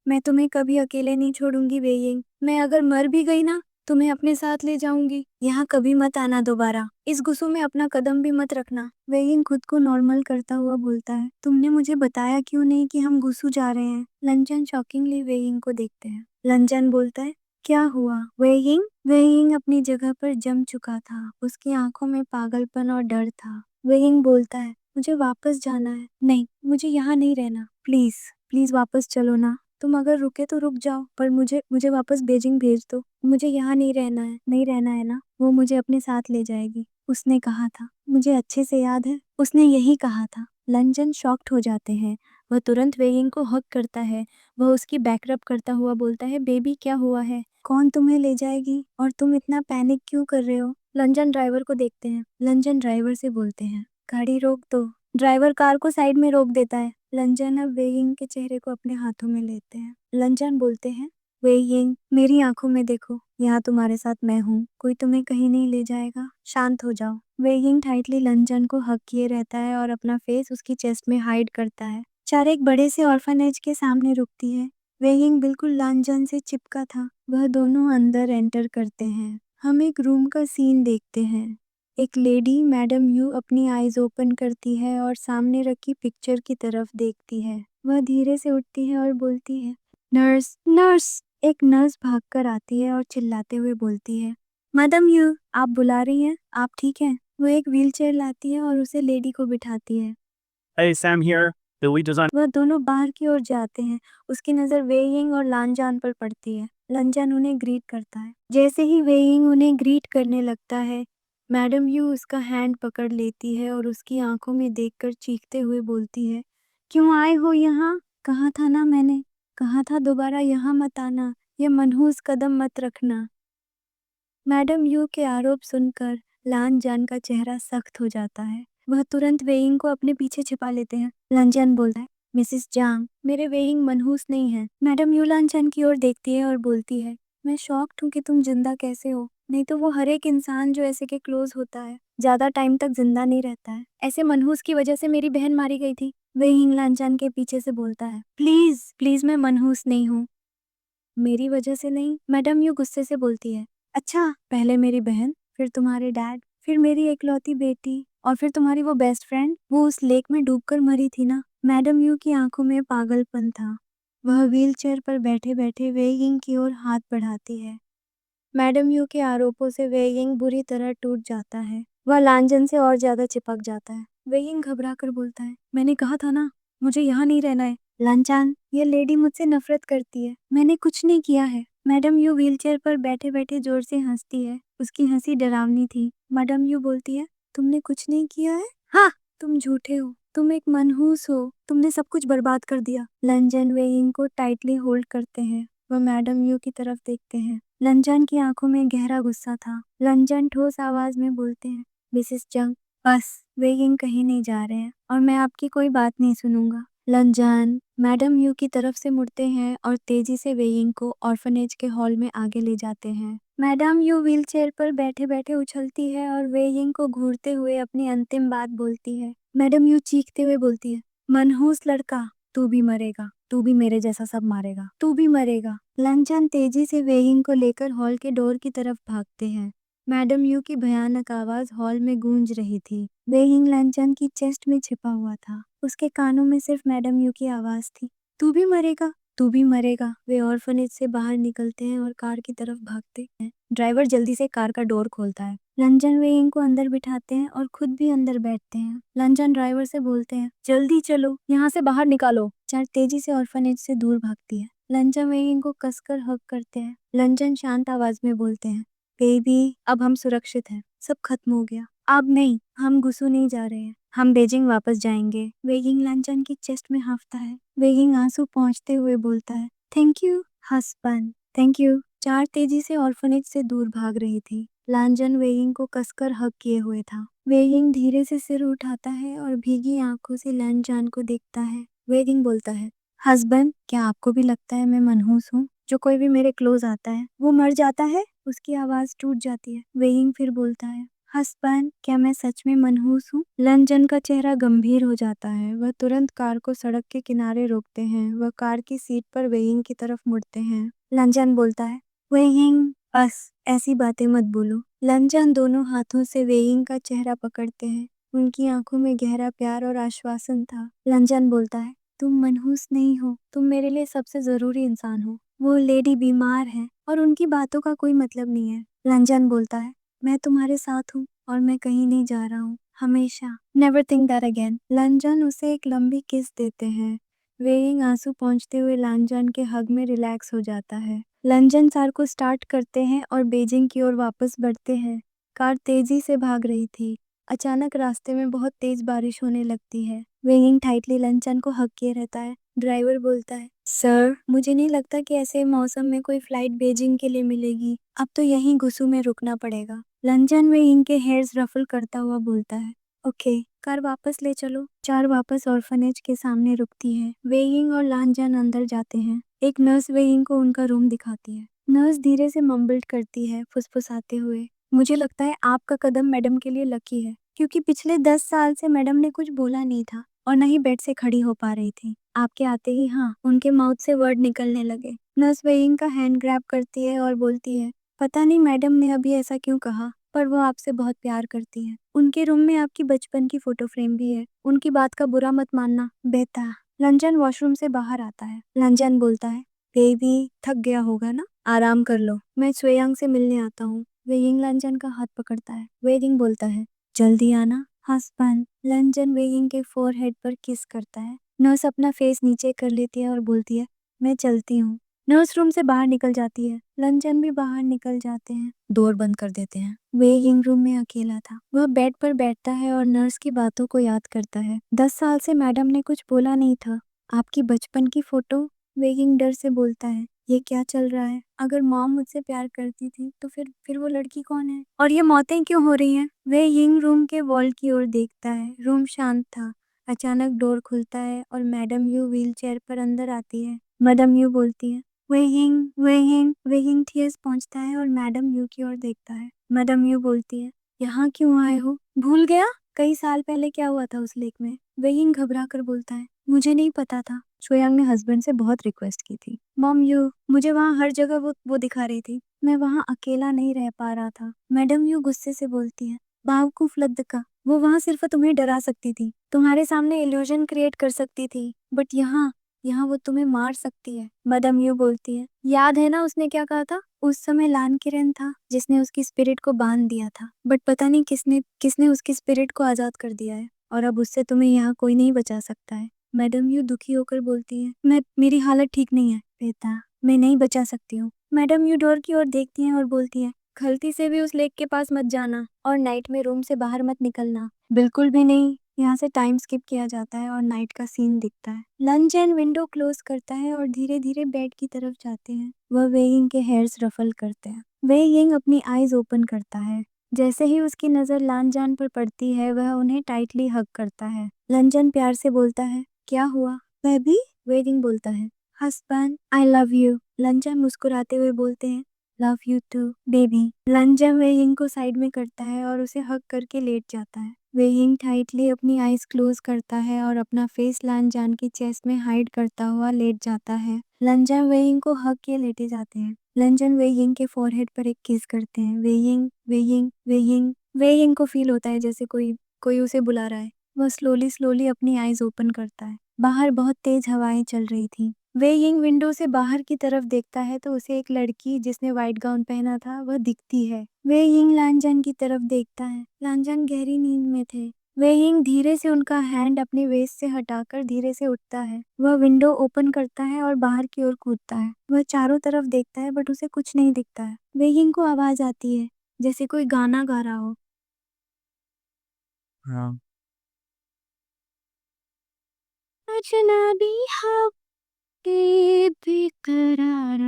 Speaker 1: मैं तुम्हें कभी अकेले नहीं छोड़ूंगी वेइंग। मैं अगर मर भी गई ना, तुम्हें अपने साथ ले जाऊंगी। यहाँ कभी मत आना दोबारा। इस गुस्सू में अपना कदम भी मत रखना। वेइंग खुद को नॉर्मल करता हुआ बोलता है, तुमने मुझे बताया क्यों नहीं कि हम गुस्सू जा रहे हैं? लंजन शॉकिंगली वेइंग को देखते हैं। लंजन बोलता है, क्या हुआ वेइंग? वेइंग अपनी जगह पर जम चुका था। उसकी आंखों में पागलपन और डर था। वेइंग बोलता है, मुझे वापस जाना है। नहीं, मुझे यहाँ नहीं रहना। प्लीज प्लीज वापस चलो ना। तुम अगर रुके तो रुक जाओ, पर मुझे मुझे वापस बीजिंग भेज दो। मुझे यहाँ नहीं रहना है। नहीं रहना है ना? वो मुझे अपने साथ ले जाएगी, उसने कहा था। मुझे अच्छे से याद है, उसने यही कहा था। लंजन शॉक्ड हो जाते हैं। वह तुरंत वेइंग को हक करता है। वह उसकी बैकअप करता हुआ बोलता है, बेबी क्या हुआ है? कौन तुम्हें ले जाएगी? और तुम इतना पैनिक क्यों कर रहे हो? लंजन ड्राइवर को देखते हैं। लंजन ड्राइवर से बोलते हैं, गाड़ी रोक दो। ड्राइवर कार को साइड में रोक देता है। लंजन अब वेइंग के चेहरे को अपने हाथों में लेते हैं। लंजन बोलते हैं, वेइंग मेरी आंखों में देखो, यहाँ तुम्हारे साथ मैं हूँ। कोई तुम्हें कहीं नहीं ले जाएगा। शांत हो जाओ। वेइंग टाइटली लंजन को हक किए रहता है और अपना फेस उसकी चेस्ट में हाइड करता है। चार एक बड़े से ऑर्फनेज के सामने रुकती है। वेइंग बिल्कुल लांजन से चिपका था। वह दोनों अंदर एंटर करते हैं। हम एक रूम का सीन देखते हैं। एक लेडी मैडम यू अपनी आईज ओपन करती है और सामने रखी पिक्चर की तरफ देखती है। वह धीरे से उठती है और बोलती है, नर्स नर्स। एक नर्स भागकर आती है और चिल्लाते हुए बोलती है, मैडम यू आप बुला रही हैं? आप ठीक हैं? वो एक व्हीलचेयर लाती है और उसे लेडी को बिठाती है।
Speaker 2: Hey, Sam here. Billy doesn't.
Speaker 1: वह दोनों बाहर की ओर जाते हैं। उसकी नज़र वेइंग और लांजान पर पड़ती है। लंजन उन्हें ग्रीट करता है। जैसे ही वेइंग उन्हें ग्रीट करने लगता है, मैडम यू उसका हैंड पकड़ लेती है और उसकी आंखों में देखकर चीखते हुए बोलती है, क्यों आए हो यहाँ? कहा था ना मैंने, कहा था दोबारा यहाँ मत आना। ये मनहूस कदम मत रखना। मैडम यू के आरोप सुनकर लांजान का चेहरा सख्त हो जाता है। वह तुरंत वेइंग को अपने पीछे छिपा लेते हैं। लांजान बोलता है, मिसिस जांग, मेरे वेइंग मनहूस नहीं है। मैडम यू लांजान की ओर देखती है और बोलती है, मैं शॉक्ड हूँ कि तुम जिंदा कैसे हो। नहीं तो वो हर एक इंसान जो ऐसे के क्लोज होता है ज्यादा टाइम तक जिंदा नहीं रहता है। ऐसे मनहूस की वजह से मेरी बहन मारी गई थी। वेइंग लांजान के पीछे से बोलता है, प्लीज प्लीज मैं मनहूस नहीं हूँ। मेरी वजह से नहीं, मैडम यू गुस्से से बोलती है। अच्छा, पहले मेरी बहन, फिर तुम्हारे डैड, फिर मेरी एकलौती बेटी और फिर तुम्हारी वो बेस्ट फ्रेंड, वो उस लेक में डूबकर मरी थी ना। मैडम यू की आंखों में पागलपन था। वह व्हीलचेयर पर बैठे बैठे वेइंग की ओर हाथ बढ़ाती है। मैडम यू के आरोपों से वेइंग बुरी तरह टूट जाता है। वह लांजन से और ज्यादा चिपक जाता है। वेइंग घबरा कर बोलता है, मैंने कहा था ना, मुझे यहाँ नहीं रहना है। लांचान, ये लेडी मुझसे नफरत करती है। मैंने कुछ नहीं किया है। मैडम यू व्हीलचेयर पर बैठे बैठे जोर से हंसती है। उसकी हंसी डरावनी थी। मैडम यू बोलती है, तुमने कुछ नहीं किया है? हाँ, तुम झूठे हो, तुम एक मनहूस हो, तुमने सब कुछ बर्बाद कर दिया। लंजन वेइंग को टाइटली होल्ड करते हैं। वह मैडम यू की तरफ देखते हैं। लंजन की आंखों में गहरा गुस्सा था। लंजन ठोस आवाज में बोलते हैं, मिसेस जंग, बस, वेइंग कहीं नहीं जा रहे हैं और मैं आपकी कोई बात नहीं सुनूंगा। लंजन मैडम यू की तरफ से मुड़ते हैं और तेजी से वेइंग को ऑर्फनेज के हॉल में आगे ले जाते हैं। मैडम यू व्हीलचेयर पर बैठे बैठे उछलती है और वेइंग को घूरते हुए अपनी अंतिम बात बोलती है। मैडम यू चीखते हुए बोलती है, मनहूस लड़का, तू भी मरेगा, तू भी मेरे जैसा सब मारेगा, तू भी मरेगा। लंचन तेजी से वेइंग को लेकर हॉल के डोर की तरफ भागते हैं। मैडम यू की भयानक आवाज हॉल में गूंज रही थी। वेइंग लंचन की चेस्ट में छिपा हुआ था। उसके कानों में सिर्फ मैडम यू की आवाज थी, तू भी मरेगा, तू भी मरेगा। वे ऑर्फनेज से बाहर निकलते हैं और कार की तरफ भागते हैं। ड्राइवर जल्दी से कार का डोर खोलता है। लंचन वेइंग को अंदर बिठाते हैं और खुद भी अंदर बैठते हैं। लंचन ड्राइवर से बोलते हैं, जल्दी चलो, यहाँ से बाहर निकालो। चार तेजी से ऑर्फनेज से दूर भागती है। लंचन वेइंग को कसकर हग करते हैं। लंचन शांत आवाज में बोलते हैं, बेबी, अब हम सुरक्षित हैं, सब खत्म हो गया। अब नहीं, हम गुसू नहीं जा रहे हैं, हम बेजिंग वापस जाएंगे। वेइंग लंचन की चेस्ट में हाफता है। वेइंग आंसू पहुंचते हुए बोलता है, thank you husband, thank you. चार तेजी से ऑर्फनेज से दूर भाग रही थी। लांजन वेइंग को कसकर हग किए हुए था। वेइंग धीरे से सिर उठाता है और भीगी आंखों से लांजान को देखता है। वेइंग बोलता है, हस्बैंड, क्या आपको भी लगता है मैं मनहूस हूँ? जो कोई भी मेरे क्लोज आता है वो मर जाता है? उसकी आवाज टूट जाती है। वेइंग फिर बोलता है, हस्बैंड, क्या मैं सच में मनहूस हूँ? लंजन का चेहरा गंभीर हो जाता है। वह तुरंत कार को सड़क के किनारे रोकते हैं। वह कार की सीट पर वेइंग की तरफ मुड़ते हैं। लंजन बोलता है, वेइंग, बस ऐसी बातें मत बोलो। लंजन दोनों हाथों से वेइंग का चेहरा पकड़ते हैं। उनकी आंखों में गहरा प्यार और आश्वासन था। लंजन बोलता है, तुम मनहूस नहीं हो, तुम मेरे लिए सबसे जरूरी इंसान हो। वो लेडी बीमार है और उनकी बातों का कोई मतलब नहीं है। लंजन बोलता है, मैं तुम्हारे साथ हूँ और मैं कहीं नहीं जा रहा हूँ, हमेशा। Never think that again. Lan Zhan उसे एक लंबी किस देते हैं। वेइंग आंसू पहुंचते हुए लंजन के हग में रिलैक्स हो जाता है। लंजन कार को स्टार्ट करते हैं और बेजिंग की ओर वापस बढ़ते हैं। कार तेजी से भाग रही थी। अचानक रास्ते में बहुत तेज बारिश होने लगती है। वेइंग टाइटली लंचन को हक किए रहता है। ड्राइवर बोलता है, सर, मुझे नहीं लगता कि ऐसे मौसम में कोई फ्लाइट बेजिंग के लिए मिलेगी। अब तो यहीं गुसू में रुकना पड़ेगा। लंचन वेइंग के हेयर्स रफल करता हुआ बोलता है, ओके, कार वापस ले चलो। चार वापस ऑर्फनेज के सामने रुकती है। वेइंग और लांजन अंदर जाते हैं। एक नर्स वेइंग को उनका रूम दिखाती है। नर्स धीरे से मम्बल्ड करती है, फुसफुसाते हुए, मुझे लगता है आपका कदम मैडम के लिए लकी है, क्योंकि पिछले 10 साल से मैडम ने कुछ बोला नहीं था और न ही बेड से खड़ी हो पा रही थी। आपके आते ही हाँ, उनके माउथ से वर्ड निकलने लगे। नर्स वेइंग का हैंड ग्रैब करती है और बोलती है, पता नहीं मैडम ने अभी ऐसा क्यों कहा, पर वो आपसे बहुत प्यार करती है। उनके रूम में आपकी बचपन की फोटो फ्रेम भी है। उनकी बात का बुरा मत मानना, बेटा। लंजन वॉशरूम से बाहर आता है। लंजन बोलता है, बेबी, थक गया होगा ना, आराम कर लो, मैं स्वेयांग से मिलने आता हूँ। वेइंग लंजन का हाथ पकड़ता है। वेइंग बोलता है, जल्दी आना हस्बैंड। लंजन वेइंग के फोरहेड पर किस करता है। नर्स अपना फेस नीचे कर लेती है और बोलती है, मैं चलती हूँ। नर्स रूम से बाहर निकल जाती है। लंजन भी बाहर निकल जाते हैं। डोर बंद कर देते हैं। वेइंग रूम में अकेला था। वह बेड पर बैठता है और नर्स की बातों को याद करता है। 10 साल से मैडम ने कुछ बोला नहीं था। आपकी बचपन की फोटो। वेइंग डर से बोलता है, ये क्या चल रहा है? अगर मॉम मुझसे प्यार करती थी तो फिर वो लड़की कौन है और ये मौतें क्यों हो रही हैं? वे यिंग रूम के वॉल की ओर देखता है। रूम शांत था। अचानक डोर खुलता है और मैडम यू व्हीलचेयर पर अंदर आती है। मैडम यू बोलती है, वे यिंग टीयर्स पहुंचता है और मैडम यू की ओर देखता है। मैडम यू बोलती है, यहाँ क्यों आए हो? भूल गया कई साल पहले क्या हुआ था उस लेक में? वे यिंग घबरा कर बोलता है, मुझे नहीं पता था। शोयांग ने हस्बैंड से बहुत रिक्वेस्ट की थी। मॉम यू, मुझे वहाँ हर जगह वो दिखा रही थी। मैं वहाँ अकेला नहीं रह पा रहा था। मैडम यू गुस्से से बोलती है, बेवकूफ लद्दका, वो वहाँ सिर्फ तुम्हें डरा सकती थी, तुम्हारे सामने इल्यूजन क्रिएट कर सकती थी, बट यहाँ यहाँ वो तुम्हें मार सकती है। मैडम यू बोलती है, याद है ना उसने क्या कहा था? उस समय लान किरण था जिसने उसकी स्पिरिट को बांध दिया था, बट पता नहीं किसने किसने उसकी स्पिरिट को आजाद कर दिया है और अब उससे तुम्हें यहाँ कोई नहीं बचा सकता है। मैडम यू दुखी होकर बोलती है, मेरी हालत ठीक नहीं है बेटा, मैं नहीं बचा सकती हूँ। मैडम यू डोर की ओर देखती हैं और बोलती है, गलती से भी उस लेक के पास मत जाना और नाइट में रूम से बाहर मत निकलना, बिल्कुल भी नहीं। यहाँ से टाइम स्किप किया जाता है और नाइट का सीन दिखता है। लंच एंड विंडो क्लोज करता है और धीरे धीरे बेड की तरफ जाते हैं। वह वेइंग के हेयर्स रफल करते हैं। वेइंग अपनी आईज ओपन करता है। जैसे ही उसकी नजर लानजान पर पड़ती है वह उन्हें टाइटली हग करता है। लंजन प्यार से बोलता है, क्या हुआ बेबी? वेइंग बोलता है, husband I love you. Lan Zhan मुस्कुराते हुए बोलते हैं, love you too baby. Lan Zhan Wei Ying को साइड में करता है और उसे हग करके लेट जाता है। वेइंग टाइटली अपनी आईज क्लोज करता है और अपना फेस लानजान की चेस्ट में हाइड करता हुआ लेट जाता है। लंजन वेइंग को हग के लेटे जाते हैं। लंजन वेइंग के फोरहेड पर एक किस करते हैं। वेइंग वेइंग वेइंग वेइंग को फील होता है जैसे कोई कोई उसे बुला रहा है। वह स्लोली स्लोली अपनी आईज ओपन करता है। बाहर बहुत तेज हवाएं चल रही थी। वेइंग विंडो से बाहर की तरफ देखता है तो उसे एक लड़की जिसने व्हाइट गाउन पहना था वह दिखती है। वेइंग लानजान की तरफ देखता है। लानजान गहरी नींद में थे। वेइंग धीरे से उनका हैंड अपने वेस्ट से हटाकर धीरे से उठता है। वह विंडो ओपन करता है और बाहर की ओर कूदता है। वह चारों तरफ देखता है बट उसे कुछ नहीं दिखता है। वेइंग को आवाज आती है जैसे कोई गाना गा रहा हो।
Speaker 2: Um,
Speaker 1: अजनबी हब के बेकरार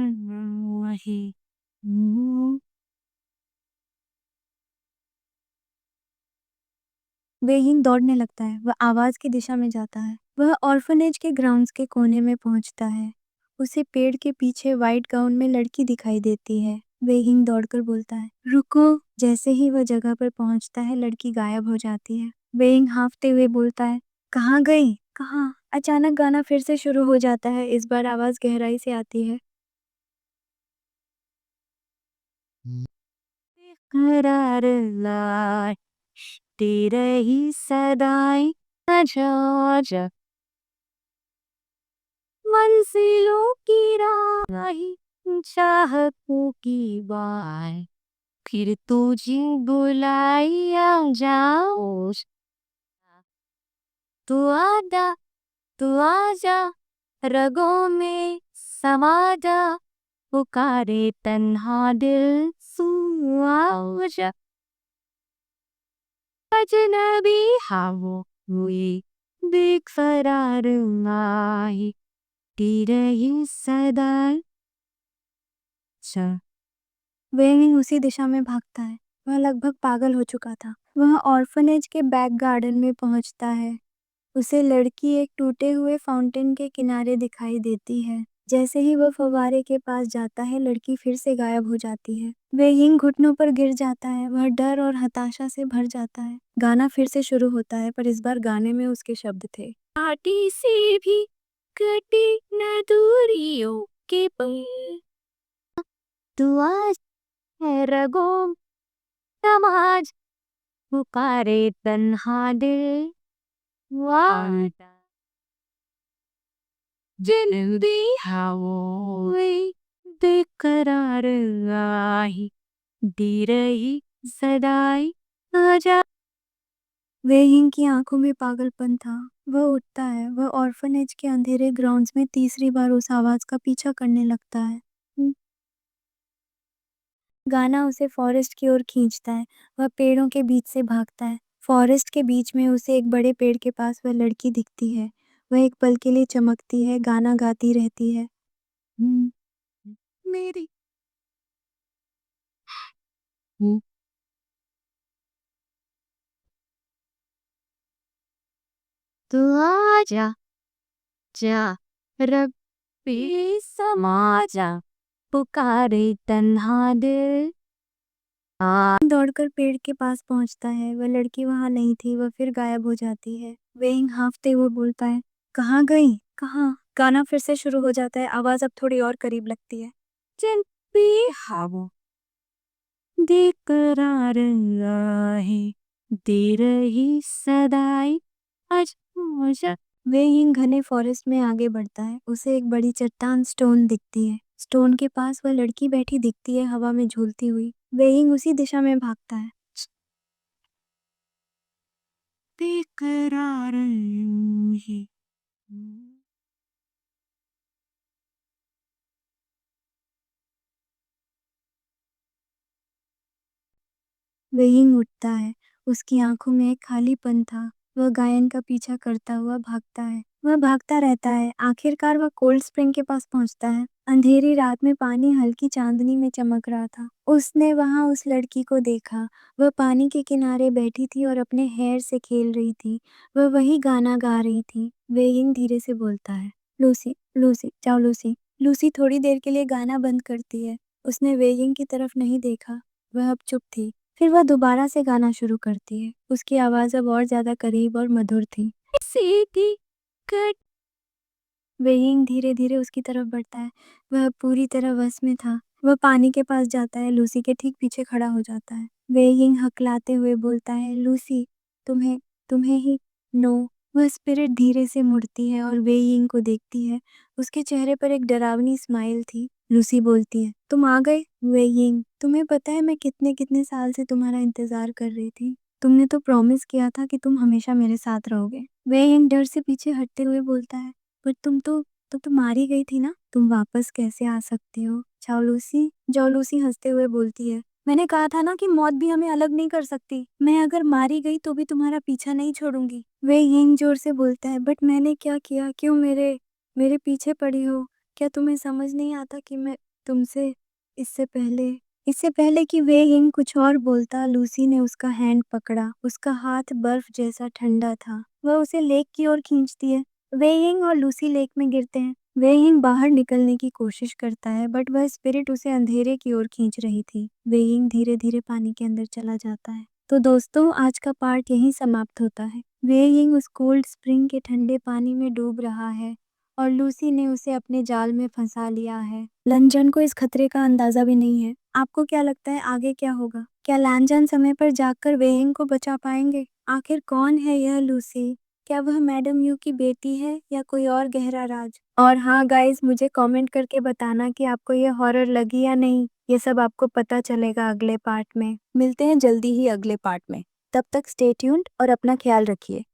Speaker 1: वही। वेइंग दौड़ने लगता है। वह आवाज की दिशा में जाता है। वह ऑर्फनेज के ग्राउंड्स के कोने में पहुंचता है। उसे पेड़ के पीछे व्हाइट गाउन में लड़की दिखाई देती है। वेइंग दौड़कर बोलता है, रुको। जैसे ही वह जगह पर पहुंचता है लड़की गायब हो जाती है। वेइंग हाँफते हुए बोलता है, कहाँ गई? कहाँ? अचानक गाना फिर से शुरू हो जाता है। इस बार आवाज गहराई से आती है, करार लाए तेरे ही सदाई आजा आजा मंजिलों की राही चाहतों की बाय फिर तुझे बुलाई आ जाओ तू आजा तू आजा रगों में समा जा पुकारे तन्हा दिल सू आजा अजनबी हवों हुई बेकरार आई तेरे ही सदा। अच्छा, वेइंग उसी दिशा में भागता है। वह लगभग पागल हो चुका था। वह ऑर्फनेज के बैक गार्डन में पहुंचता है। उसे लड़की एक टूटे हुए फाउंटेन के किनारे दिखाई देती है। जैसे ही वह फव्वारे के पास जाता है लड़की फिर से गायब हो जाती है। वेइंग घुटनों पर गिर जाता है। वह डर और हताशा से भर जाता है। गाना फिर से शुरू होता है पर इस बार गाने में उसके शब्द थे, आटी से भी कटी न दूरियों के पल तू आज है रगों समाज पुकारे तन्हा दिल वाटा जिंदगी हवों में बेकरार आई दी रही सदाई आजा। वेइंग की आंखों में पागलपन था। वह उठता है। वह ऑर्फनेज के अंधेरे ग्राउंड्स में तीसरी बार उस आवाज का पीछा करने लगता है। गाना उसे फॉरेस्ट की ओर खींचता है। वह पेड़ों के बीच से भागता है। फॉरेस्ट के बीच में उसे एक बड़े पेड़ के पास वह लड़की दिखती है। वह एक पल के लिए चमकती है, गाना गाती रहती है, "हम्म, मेरी हम्म, तू आजा जा रब्बी समा जा पुकारे तन्हा दिल। दौड़कर पेड़ के पास पहुंचता है। वह लड़की वहां नहीं थी। वह फिर गायब हो जाती है। वेइंग हाँफते हुए बोलता है, कहाँ गई? कहाँ? गाना फिर से शुरू हो जाता है। आवाज अब थोड़ी और करीब लगती है, जिन भी हवों बेकरार आहे दे रही सदाई आज मुझे। वेइंग घने फॉरेस्ट में आगे बढ़ता है। उसे एक बड़ी चट्टान स्टोन दिखती है। स्टोन के पास वह लड़की बैठी दिखती है, हवा में झूलती हुई। वेइंग उसी दिशा में भागता है।
Speaker 2: बेकरार ही
Speaker 1: वेइंग उठता है। उसकी आंखों में एक खालीपन था। वह गायन का पीछा करता हुआ भागता है। वह भागता रहता है। आखिरकार वह कोल्ड स्प्रिंग के पास पहुंचता है। अंधेरी रात में पानी हल्की चांदनी में चमक रहा था। उसने वहां उस लड़की को देखा। वह पानी के किनारे बैठी थी और अपने हेयर से खेल रही थी। वह वही गाना गा रही थी। वेइंग धीरे से बोलता है, लूसी, लूसी, जाओ लूसी। लूसी थोड़ी देर के लिए गाना बंद करती है। उसने वेइंग की तरफ नहीं देखा। वह अब चुप थी। फिर वह दोबारा से गाना शुरू करती है। उसकी आवाज़ अब और ज़्यादा करीब और मधुर थी। सीधी कट। वेइंग धीरे-धीरे उसकी तरफ बढ़ता है। वह पूरी तरह वश में था। वह पानी के पास जाता है, लूसी के ठीक पीछे खड़ा हो जाता है। वेइंग हकलाते हुए बोलता है, लूसी, तुम्हें तुम्हें ही। नो। वह स्पिरिट धीरे से मुड़ती है और वेइंग को देखती है। उसके चेहरे पर एक डरावनी स्माइल थी। लूसी बोलती है, तुम आ गए? वेइंग, तुम्हें पता है मैं कितने-कितने साल से तुम्हारा इंतज़ार कर रही थी। तुमने तो प्रॉमिस किया था कि तुम हमेशा मेरे साथ रहोगे। वेइंग डर से पीछे हटते हुए बोलता है, पर तुम तो मारी गई थी ना? तुम वापस कैसे आ सकती हो? चाओ लूसी। जाओ लूसी हंसते हुए बोलती है, मैंने कहा था ना कि मौत भी हमें अलग नहीं कर सकती। मैं अगर मारी गई तो भी तुम्हारा पीछा नहीं छोड़ूंगी। वे यिंग जोर से बोलता है, बट मैंने क्या किया? क्यों मेरे मेरे पीछे पड़ी हो? क्या तुम्हें समझ नहीं आता कि मैं तुमसे इससे पहले इससे पहले कि वे यिंग कुछ और बोलता, लूसी ने उसका हैंड पकड़ा। उसका हाथ बर्फ जैसा ठंडा था। वह उसे लेक की ओर खींचती है। वेइंग और लूसी लेक में गिरते हैं। वेइंग बाहर निकलने की कोशिश करता है, बट वह स्पिरिट उसे अंधेरे की ओर खींच रही थी। वेइंग धीरे धीरे पानी के अंदर चला जाता है। तो दोस्तों, आज का पार्ट यहीं समाप्त होता है। वेइंग उस कोल्ड स्प्रिंग के ठंडे पानी में डूब रहा है और लूसी ने उसे अपने जाल में फंसा लिया है। लंजन को इस खतरे का अंदाजा भी नहीं है। आपको क्या लगता है आगे क्या होगा? क्या लैंजन समय पर जाकर वेइंग को बचा पाएंगे? आखिर कौन है यह लूसी? क्या वह मैडम यू की बेटी है या कोई और गहरा राज? और हाँ गाइस, मुझे कमेंट करके बताना कि आपको ये हॉरर लगी या नहीं। ये सब आपको पता चलेगा अगले पार्ट में। मिलते हैं जल्दी ही अगले पार्ट में। तब तक स्टे ट्यून्ड और अपना ख्याल रखिए।